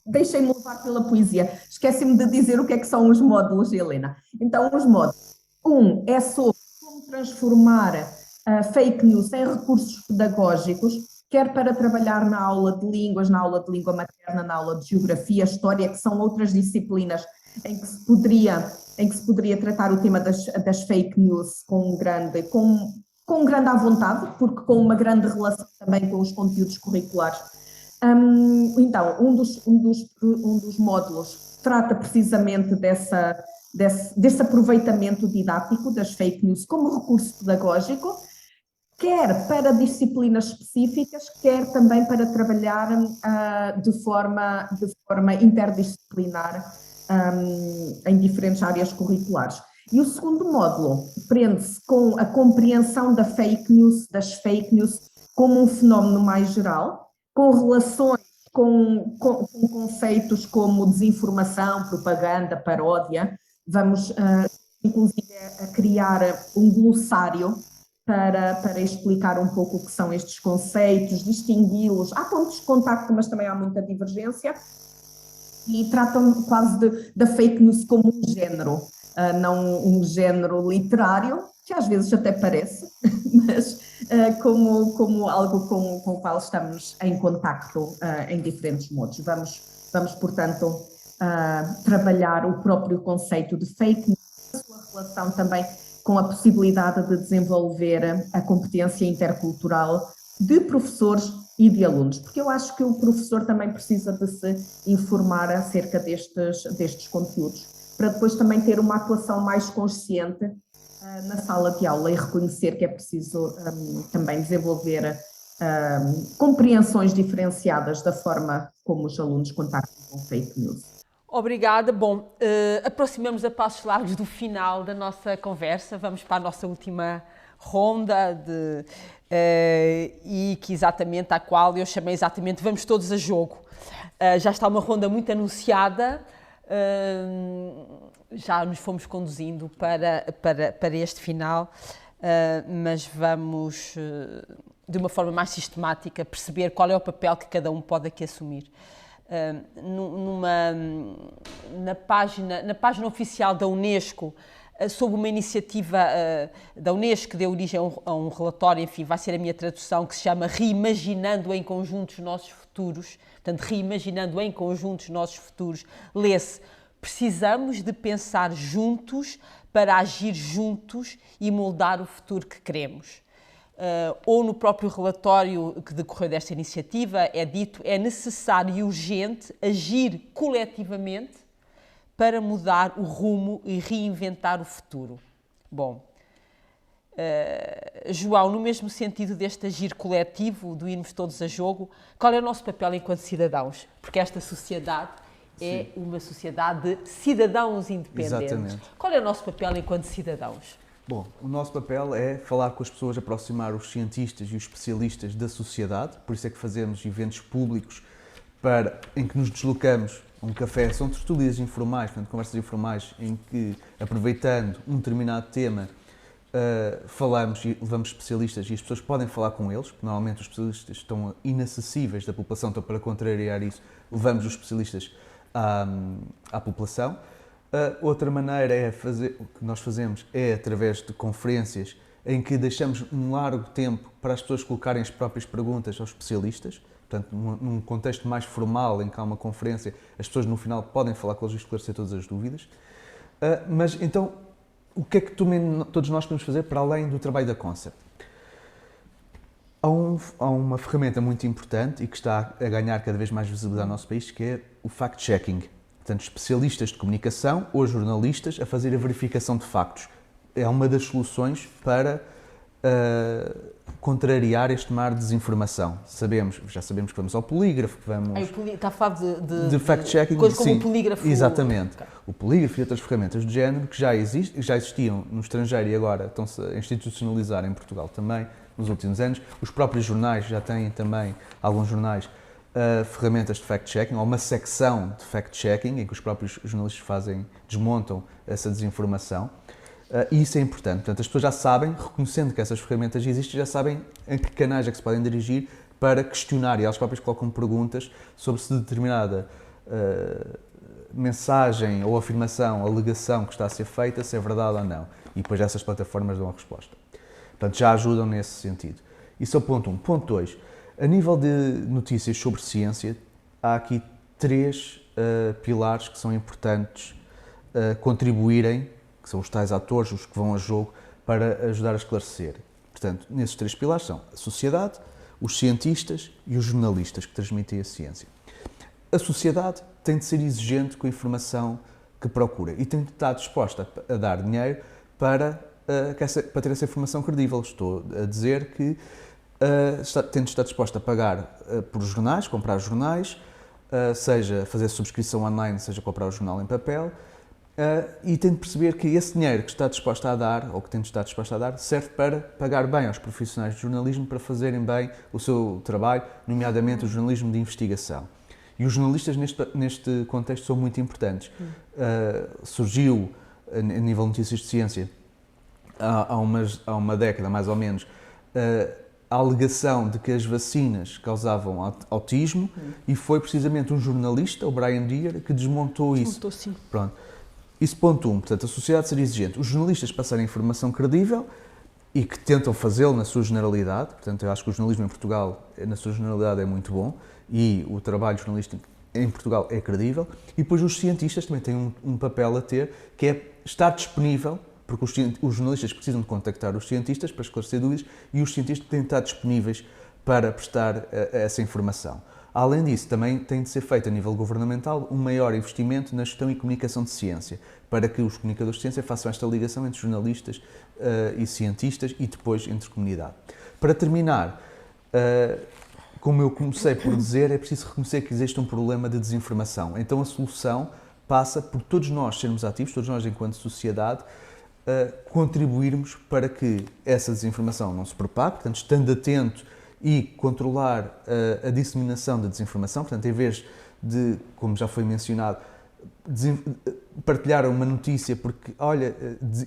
Deixem-me levar pela poesia. Esqueci-me de dizer o que é que são os módulos, Helena. Então, os módulos. É sobre como transformar fake news em recursos pedagógicos, quer para trabalhar na aula de línguas, na aula de língua materna, na aula de geografia, história, que são outras disciplinas em que se poderia tratar o tema das fake news com grande à vontade, porque com uma grande relação também com os conteúdos curriculares. Então, um dos módulos trata precisamente desse aproveitamento didático das fake news como recurso pedagógico, quer para disciplinas específicas, quer também para trabalhar de forma interdisciplinar em diferentes áreas curriculares. E o segundo módulo prende-se com a compreensão das fake news como um fenómeno mais geral, com relações, com conceitos como desinformação, propaganda, paródia. Vamos, inclusive, a criar um glossário para explicar um pouco o que são estes conceitos, distingui-los. Há pontos de contacto, mas também há muita divergência, e tratam quase da fake news como um género, não um género literário, que às vezes até parece, mas como algo com o qual estamos em contacto em diferentes modos. Vamos portanto, trabalhar o próprio conceito de fake news, a sua relação também com a possibilidade de desenvolver a competência intercultural de professores e de alunos, porque eu acho que o professor também precisa de se informar acerca destes conteúdos, para depois também ter uma atuação mais consciente na sala de aula e reconhecer que é preciso também desenvolver compreensões diferenciadas da forma como os alunos contactam com fake news. Obrigada. Bom, aproximamos a passos largos do final da nossa conversa. Vamos para a nossa última ronda e que exatamente à qual eu chamei exatamente Vamos Todos a Jogo. Já está uma ronda muito anunciada, já nos fomos conduzindo para este final, mas vamos de uma forma mais sistemática perceber qual é o papel que cada um pode aqui assumir. Na página oficial da Unesco, sob uma iniciativa da Unesco que deu origem a um relatório, enfim, vai ser a minha tradução, que se chama Reimaginando em Conjunto os Nossos Futuros. Portanto, Reimaginando em Conjunto os Nossos Futuros, lê-se: precisamos de pensar juntos para agir juntos e moldar o futuro que queremos. Ou no próprio relatório que decorreu desta iniciativa é dito: é necessário e urgente agir coletivamente para mudar o rumo e reinventar o futuro. Bom, João, no mesmo sentido deste agir coletivo, do irmos todos a jogo, qual é o nosso papel enquanto cidadãos? Porque esta sociedade é uma sociedade de cidadãos independentes. Exatamente. Qual é o nosso papel enquanto cidadãos? Bom, o nosso papel é falar com as pessoas, aproximar os cientistas e os especialistas da sociedade, por isso é que fazemos eventos públicos em que nos deslocamos a um café, são tertúlias informais, portanto, conversas informais, em que, aproveitando um determinado tema, falamos e levamos especialistas e as pessoas podem falar com eles, porque normalmente os especialistas estão inacessíveis da população, então para contrariar isso, levamos os especialistas à população. Outra maneira o que nós fazemos é através de conferências em que deixamos um largo tempo para as pessoas colocarem as próprias perguntas aos especialistas, portanto, num contexto mais formal, em que há uma conferência, as pessoas no final podem falar com eles e esclarecer todas as dúvidas. Mas então, o que é que todos nós podemos fazer para além do trabalho da Concept? Há uma ferramenta muito importante e que está a ganhar cada vez mais visibilidade no nosso país, que é o fact-checking. Portanto, especialistas de comunicação ou jornalistas a fazer a verificação de factos. É uma das soluções para contrariar este mar de desinformação. Já sabemos que vamos ao polígrafo, que vamos... Está a falar de fact-checking, coisas como sim, o polígrafo. Exatamente. Okay. O polígrafo e outras ferramentas do género que já existiam no estrangeiro e agora estão-se a institucionalizar em Portugal também, nos últimos anos. Os próprios jornais já têm também, alguns jornais, ferramentas de fact-checking, ou uma secção de fact-checking, em que os próprios jornalistas desmontam essa desinformação. E isso é importante. Portanto, as pessoas já sabem, reconhecendo que essas ferramentas existem, já sabem em que canais é que se podem dirigir para questionar, e elas próprias colocam perguntas sobre se determinada mensagem ou afirmação, alegação que está a ser feita, se é verdade ou não. E depois essas plataformas dão a resposta. Portanto, já ajudam nesse sentido. Isso é o ponto 1. Ponto 2. A nível de notícias sobre ciência, há aqui 3 pilares que são importantes contribuírem, que são os tais atores, os que vão a jogo, para ajudar a esclarecer. Portanto, nesses 3 pilares são a sociedade, os cientistas e os jornalistas que transmitem a ciência. A sociedade tem de ser exigente com a informação que procura e tem de estar disposta a dar dinheiro para ter essa informação credível. Estou a dizer que tem de estar disposta a pagar por jornais, comprar jornais, seja fazer subscrição online, seja comprar o jornal em papel, e tem de perceber que esse dinheiro que está disposta a dar, ou que tem de estar disposta a dar, serve para pagar bem aos profissionais de jornalismo para fazerem bem o seu trabalho, nomeadamente o jornalismo de investigação. E os jornalistas neste contexto são muito importantes. Surgiu, a nível de notícias de ciência, há uma década mais ou menos, a alegação de que as vacinas causavam autismo e foi precisamente um jornalista, o Brian Deer, que desmontou isso. Desmontou, sim. Pronto. Isso ponto 1. Portanto, a sociedade seria exigente. Os jornalistas passarem informação credível e que tentam fazê-lo na sua generalidade. Portanto, eu acho que o jornalismo em Portugal, na sua generalidade, é muito bom e o trabalho jornalístico em Portugal é credível. E depois os cientistas também têm um papel a ter, que é estar disponível, porque os jornalistas precisam de contactar os cientistas para esclarecer dúvidas e os cientistas têm de estar disponíveis para prestar essa informação. Além disso, também tem de ser feito a nível governamental um maior investimento na gestão e comunicação de ciência, para que os comunicadores de ciência façam esta ligação entre jornalistas e cientistas e depois entre comunidade. Para terminar, como eu comecei por dizer, é preciso reconhecer que existe um problema de desinformação. Então a solução passa por todos nós sermos ativos, todos nós enquanto sociedade, contribuirmos para que essa desinformação não se propague, portanto, estando atento e controlar a disseminação da desinformação, portanto, em vez de, como já foi mencionado, partilhar uma notícia porque, olha,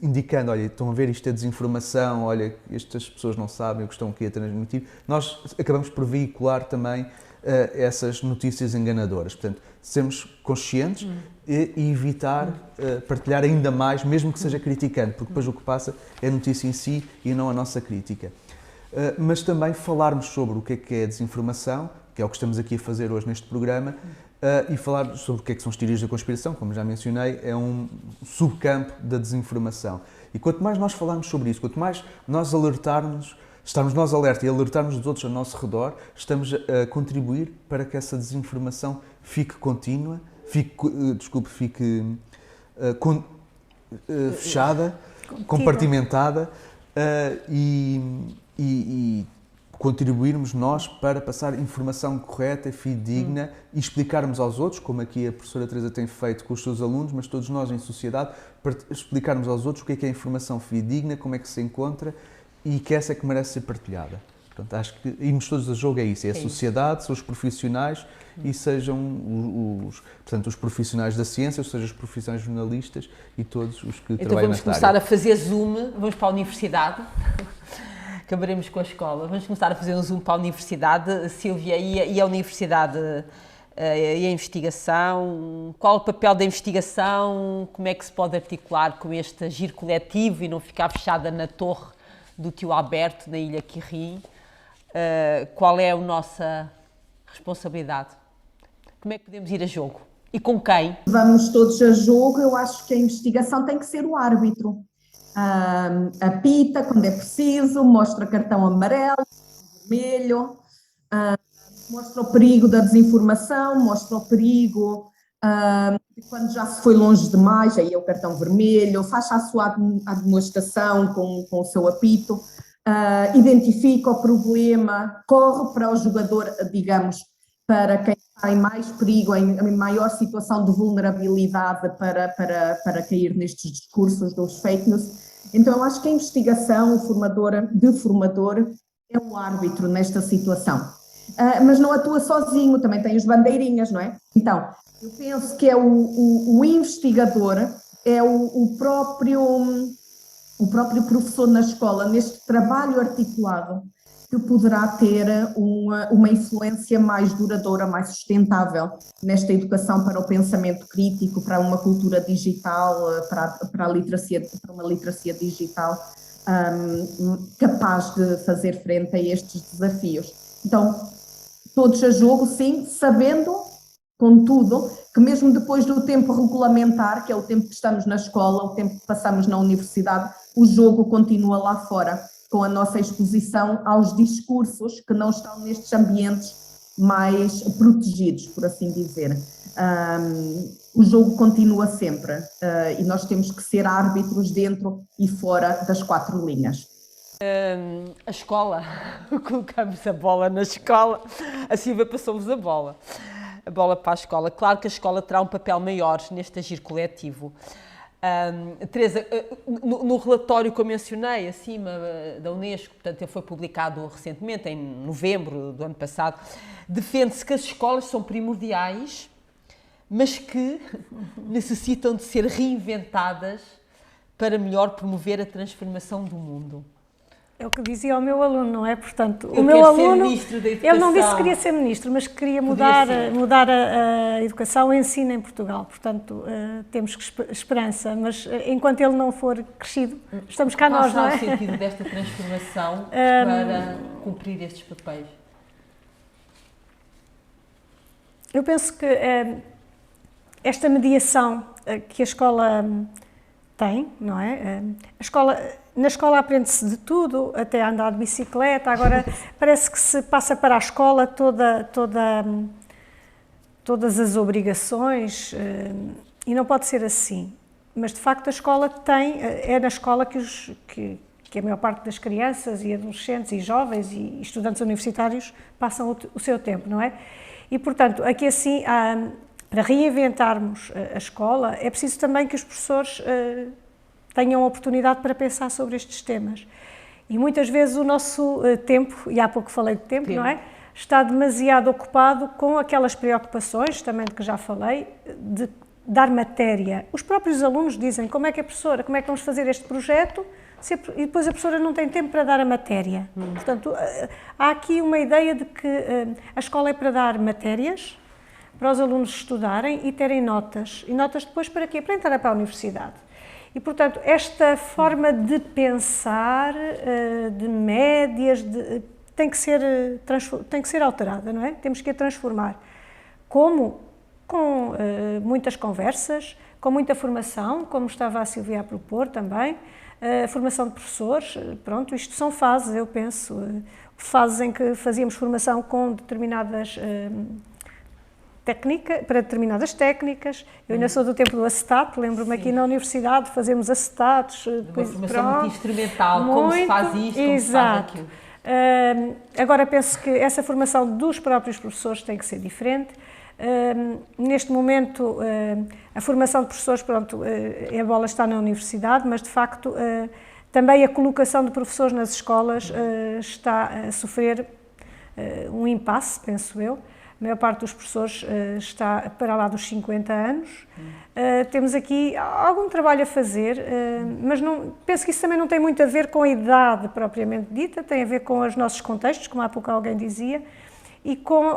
indicando, olha, estão a ver, isto é desinformação, olha, estas pessoas não sabem o que estão aqui a transmitir, nós acabamos por veicular também essas notícias enganadoras. Portanto, sermos conscientes e evitar partilhar ainda mais, mesmo que seja criticando, porque depois o que passa é a notícia em si e não a nossa crítica. Mas também falarmos sobre o que é desinformação, que é o que estamos aqui a fazer hoje neste programa, e falar sobre o que são as teorias da conspiração, como já mencionei, é um subcampo da desinformação. E quanto mais nós falarmos sobre isso, quanto mais nós alertarmos, estarmos nós alerta e alertarmos os outros ao nosso redor, estamos a contribuir para que essa desinformação fique contínua, fique fechada, compartimentada, e contribuirmos nós para passar informação correta, fidedigna e explicarmos aos outros, como aqui a professora Teresa tem feito com os seus alunos, mas todos nós em sociedade, para explicarmos aos outros o que é a informação fidedigna, como é que se encontra e que essa é que merece ser partilhada. Portanto, acho que irmos todos a jogo é isso, é a sociedade, são os profissionais e sejam portanto, os profissionais da ciência, ou seja, os profissionais jornalistas e todos os que trabalham nesta área. Então vamos começar a fazer zoom, vamos para a universidade. Acabaremos com a escola. Vamos começar a fazer um zoom para a universidade. Sílvia, e a universidade e a investigação? Qual o papel da investigação? Como é que se pode articular com este agir coletivo e não ficar fechada na torre do tio Alberto, na Ilha Quirrim? Qual é a nossa responsabilidade? Como é que podemos ir a jogo? E com quem? Vamos todos a jogo. Eu acho que a investigação tem que ser o árbitro. Apita quando é preciso, mostra cartão amarelo, vermelho, mostra o perigo da desinformação, mostra o perigo quando já se foi longe demais, aí é o cartão vermelho, faz a sua demonstração com o seu apito, identifica o problema, corre para o jogador, digamos, para quem está em mais perigo, em maior situação de vulnerabilidade para cair nestes discursos dos fake news. Então, eu acho que a investigação de formador é um árbitro nesta situação. Mas não atua sozinho, também tem os bandeirinhas, não é? Então, eu penso que é o investigador, é o próprio professor na escola, neste trabalho articulado, que poderá ter uma influência mais duradoura, mais sustentável nesta educação para o pensamento crítico, para uma cultura digital, para uma literacia digital capaz de fazer frente a estes desafios. Então, todos a jogo, sim, sabendo, contudo, que mesmo depois do tempo regulamentar, que é o tempo que estamos na escola, o tempo que passamos na universidade, o jogo continua lá fora, com a nossa exposição aos discursos que não estão nestes ambientes mais protegidos, por assim dizer. o jogo continua sempre e nós temos que ser árbitros dentro e fora das 4 linhas. A escola, colocamos a bola na escola, a Silvia passou-vos a bola para a escola. Claro que a escola terá um papel maior neste agir coletivo. Teresa, no relatório que eu mencionei acima da Unesco, portanto ele foi publicado recentemente, em novembro do ano passado, defende-se que as escolas são primordiais, mas que necessitam de ser reinventadas para melhor promover a transformação do mundo. É o que dizia ao meu aluno, não é? Portanto, Eu o meu quero ser aluno, ministro da Educação. ele não disse que queria ser ministro, mas que queria mudar a educação, o ensino em Portugal. Portanto, temos esperança, mas enquanto ele não for crescido, estamos cá nós, não é? Qual será o sentido desta transformação para cumprir estes papéis? Eu penso que esta mediação que a escola tem, não é? Na escola aprende-se de tudo, até a andar de bicicleta. Agora parece que se passa para a escola todas as obrigações e não pode ser assim. Mas de facto a escola é na escola que a maior parte das crianças e adolescentes e jovens e estudantes universitários passam o seu tempo, não é? E portanto, aqui assim, para reinventarmos a escola, é preciso também que os professores tenham oportunidade para pensar sobre estes temas. E muitas vezes o nosso tempo, e há pouco falei de tempo, não é? Está demasiado ocupado com aquelas preocupações, também de que já falei, de dar matéria. Os próprios alunos dizem como é que como é que vamos fazer este projeto, e depois a professora não tem tempo para dar a matéria. Portanto, há aqui uma ideia de que a escola é para dar matérias, para os alunos estudarem e terem notas. E notas depois para quê? Para entrar para a universidade. E, portanto, esta forma de pensar, de médias, tem que ser alterada, não é? Temos que a transformar. Como? Com muitas conversas, com muita formação, como estava a Silvia a propor também, formação de professores, pronto, isto são fases, eu penso, fases em que fazíamos formação com determinadas para determinadas técnicas. Eu ainda sou do tempo do acetato, lembro-me aqui na universidade fazemos acetatos. Uma formação muito instrumental, como se faz isto, como se faz aquilo. Agora penso que essa formação dos próprios professores tem que ser diferente. Neste momento, a formação de professores, pronto, a bola está na universidade, mas de facto também a colocação de professores nas escolas está a sofrer um impasse, penso eu. A maior parte dos professores está para lá dos 50 anos. Temos aqui algum trabalho a fazer, mas penso que isso também não tem muito a ver com a idade propriamente dita, tem a ver com os nossos contextos, como há pouco alguém dizia, e com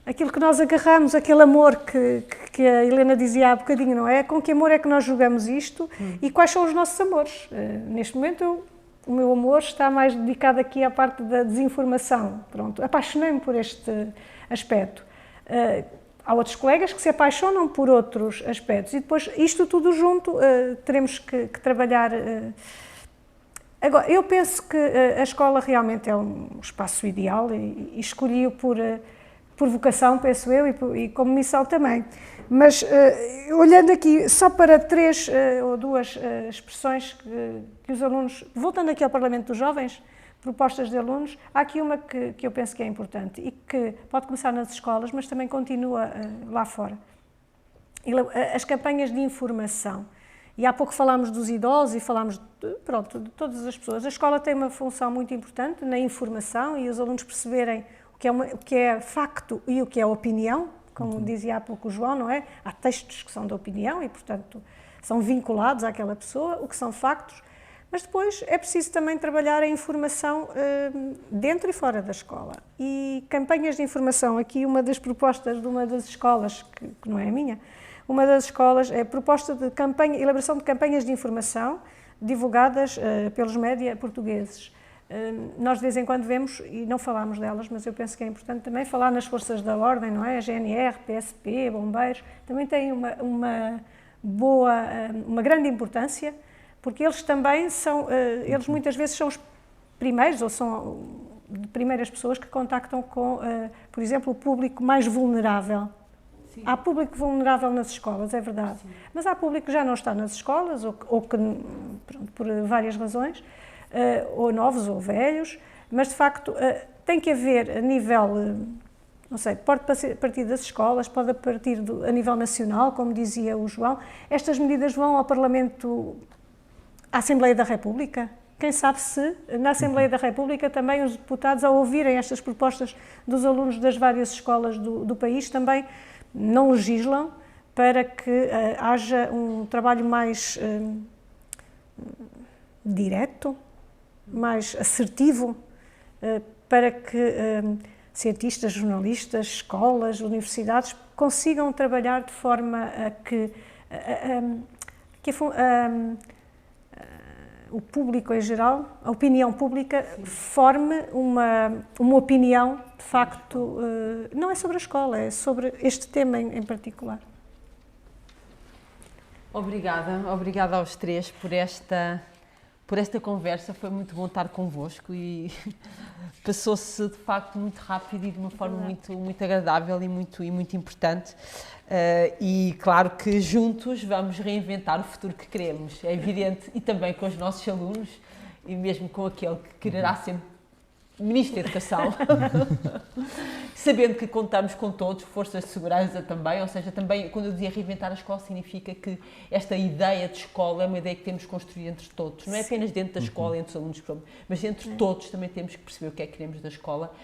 aquilo que nós agarramos, aquele amor que a Helena dizia há bocadinho, não é? Com que amor é que nós jogamos isto e quais são os nossos amores? Neste momento, o meu amor está mais dedicado aqui à parte da desinformação. Pronto, apaixonei-me por este aspecto. Há outros colegas que se apaixonam por outros aspectos e depois isto tudo junto teremos que trabalhar. Agora, eu penso que a escola realmente é um espaço ideal e escolhi-o por vocação, penso eu, e como missão também. Mas, olhando aqui só para 3 ou 2 expressões que os alunos, voltando aqui ao Parlamento dos Jovens, propostas de alunos, há aqui uma que eu penso que é importante e que pode começar nas escolas, mas também continua lá fora. As campanhas de informação. E há pouco falámos dos idosos e falámos de todas as pessoas. A escola tem uma função muito importante na informação e os alunos perceberem o que é facto e o que é opinião, como dizia há pouco o João, não é? Há textos que são de opinião e, portanto, são vinculados àquela pessoa, o que são factos, mas depois é preciso também trabalhar a informação dentro e fora da escola. E campanhas de informação, aqui uma das propostas de uma das escolas, que não é a minha, uma das escolas é a proposta de elaboração de campanhas de informação divulgadas pelos média portugueses. Nós de vez em quando vemos, e não falámos delas, mas eu penso que é importante também falar nas forças da ordem, não é? A GNR, PSP, bombeiros, também têm uma grande importância, porque eles também eles muitas vezes são os primeiros, ou são de primeiras pessoas que contactam com, por exemplo, o público mais vulnerável. Há público vulnerável nas escolas, é verdade, mas há público que já não está nas escolas, ou que, pronto, por várias razões, ou novos ou velhos, mas de facto tem que haver a nível, não sei, pode partir das escolas, pode partir a nível nacional, como dizia o João. Estas medidas vão ao Parlamento, à Assembleia da República? Quem sabe se na Assembleia da República também os deputados, ao ouvirem estas propostas dos alunos das várias escolas do país, também não legislam para que haja um trabalho mais direto, mais assertivo, para que cientistas, jornalistas, escolas, universidades consigam trabalhar de forma a que o público em geral, a opinião pública, forme uma opinião, de facto, não é sobre a escola, é sobre este tema em particular. Obrigada aos três por esta conversa, foi muito bom estar convosco e passou-se de facto muito rápido e de uma forma muito agradável e muito importante. E claro que juntos vamos reinventar o futuro que queremos, é evidente, e também com os nossos alunos e mesmo com aquele que quererá ser Ministro da Educação, sabendo que contamos com todos, forças de segurança também, ou seja, também quando eu dizia reinventar a escola significa que esta ideia de escola é uma ideia que temos que construir entre todos, não é apenas dentro da escola, entre os alunos, mas entre todos também temos que perceber o que é que queremos da escola.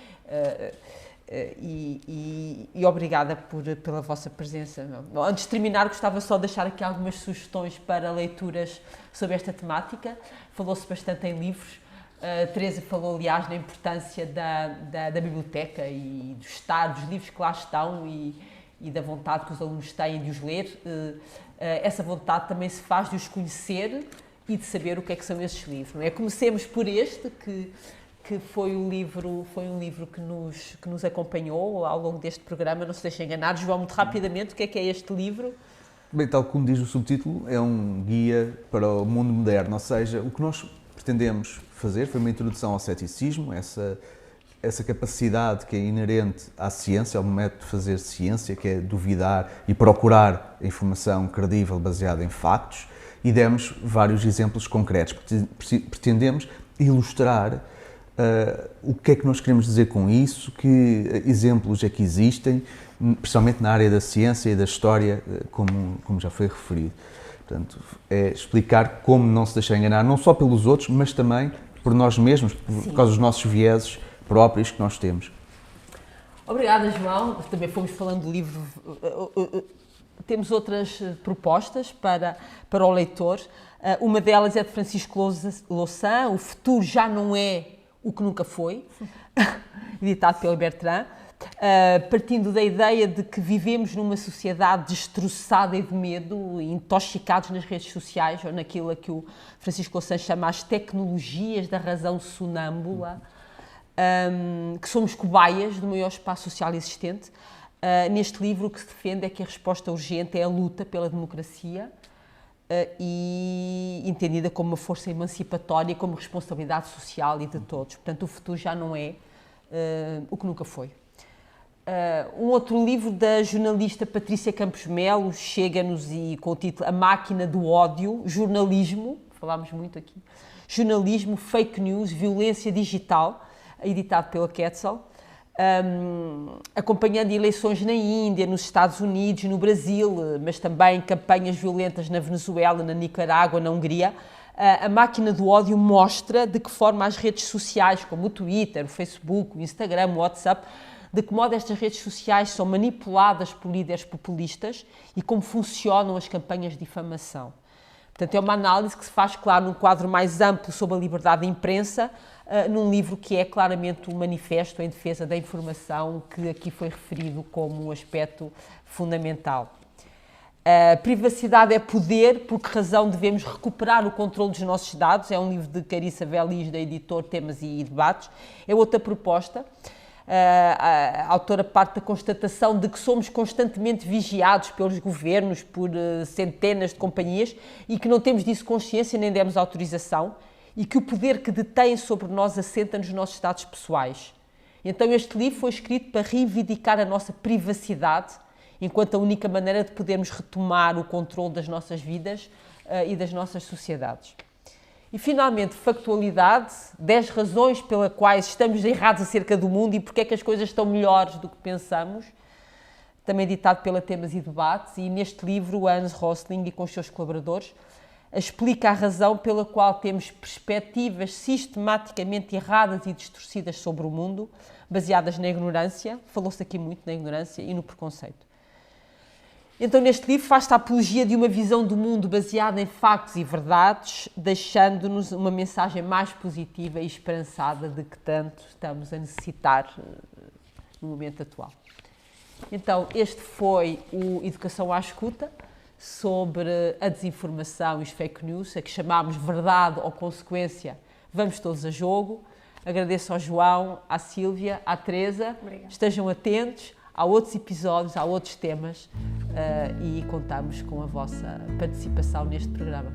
E obrigada pela vossa presença. Antes de terminar, gostava só de deixar aqui algumas sugestões para leituras sobre esta temática. Falou-se bastante em livros. A Teresa falou, aliás, na importância da biblioteca e do estar, dos livros que lá estão e da vontade que os alunos têm de os ler. Essa vontade também se faz de os conhecer e de saber o que é que são esses livros. Não é? Comecemos por este, que foi um livro que nos acompanhou ao longo deste programa. Não se deixem enganar. João, muito rapidamente, o que é este livro? Bem, tal como diz o subtítulo, é um guia para o mundo moderno, ou seja, o que nós pretendemos fazer foi uma introdução ao ceticismo, essa capacidade que é inerente à ciência, ao método de fazer ciência, que é duvidar e procurar a informação credível baseada em factos, e demos vários exemplos concretos. Pretendemos ilustrar o que é que nós queremos dizer com isso, que exemplos é que existem, principalmente na área da ciência e da história, como já foi referido. Portanto, é explicar como não se deixar enganar, não só pelos outros, mas também por nós mesmos, por causa dos nossos vieses próprios que nós temos. Obrigada, João. Também fomos falando do livro. Temos outras propostas para o leitor. Uma delas é de Francisco Louçã, O Futuro Já Não É o que Nunca Foi, editado pelo Bertrand. Partindo da ideia de que vivemos numa sociedade destroçada e de medo, intoxicados nas redes sociais, ou naquilo a que o Francisco Louçã chama as tecnologias da razão sonâmbula, que somos cobaias do maior espaço social existente. Neste livro o que se defende é que a resposta urgente é a luta pela democracia, e entendida como uma força emancipatória, como responsabilidade social e de todos. Portanto, o futuro já não é o que nunca foi. Um outro livro da jornalista Patrícia Campos Melo chega-nos com o título A Máquina do Ódio, Jornalismo, falámos muito aqui, Jornalismo, Fake News, Violência Digital, editado pela Quetzal, acompanhando eleições na Índia, nos Estados Unidos, no Brasil, mas também campanhas violentas na Venezuela, na Nicarágua, na Hungria. A Máquina do Ódio mostra de que forma as redes sociais, como o Twitter, o Facebook, o Instagram, o WhatsApp, de que modo estas redes sociais são manipuladas por líderes populistas e como funcionam as campanhas de difamação. Portanto, é uma análise que se faz, claro, num quadro mais amplo sobre a liberdade da imprensa, num livro que é claramente um manifesto em defesa da informação, que aqui foi referido como um aspecto fundamental. Privacidade é poder, por que razão devemos recuperar o controle dos nossos dados? É um livro de Carissa Velis, da editor Temas e Debates. É outra proposta. A autora parte da constatação de que somos constantemente vigiados pelos governos, por centenas de companhias, e que não temos disso consciência nem demos autorização, e que o poder que detém sobre nós assenta nos nossos dados pessoais. Então este livro foi escrito para reivindicar a nossa privacidade enquanto a única maneira de podermos retomar o controle das nossas vidas e das nossas sociedades. E, finalmente, factualidade, 10 razões pelas quais estamos errados acerca do mundo e porque é que as coisas estão melhores do que pensamos, também editado pela Temas e Debates, e neste livro, Hans Rosling e com os seus colaboradores, explica a razão pela qual temos perspectivas sistematicamente erradas e distorcidas sobre o mundo, baseadas na ignorância, falou-se aqui muito na ignorância e no preconceito. Então, neste livro, faz-se a apologia de uma visão do mundo baseada em factos e verdades, deixando-nos uma mensagem mais positiva e esperançada de que tanto estamos a necessitar no momento atual. Então, este foi o Educação à Escuta, sobre a desinformação e os fake news, a que chamámos verdade ou consequência. Vamos todos a jogo. Agradeço ao João, à Sílvia, à Teresa. Obrigada. Estejam atentos. Há outros episódios, há outros temas e contamos com a vossa participação neste programa.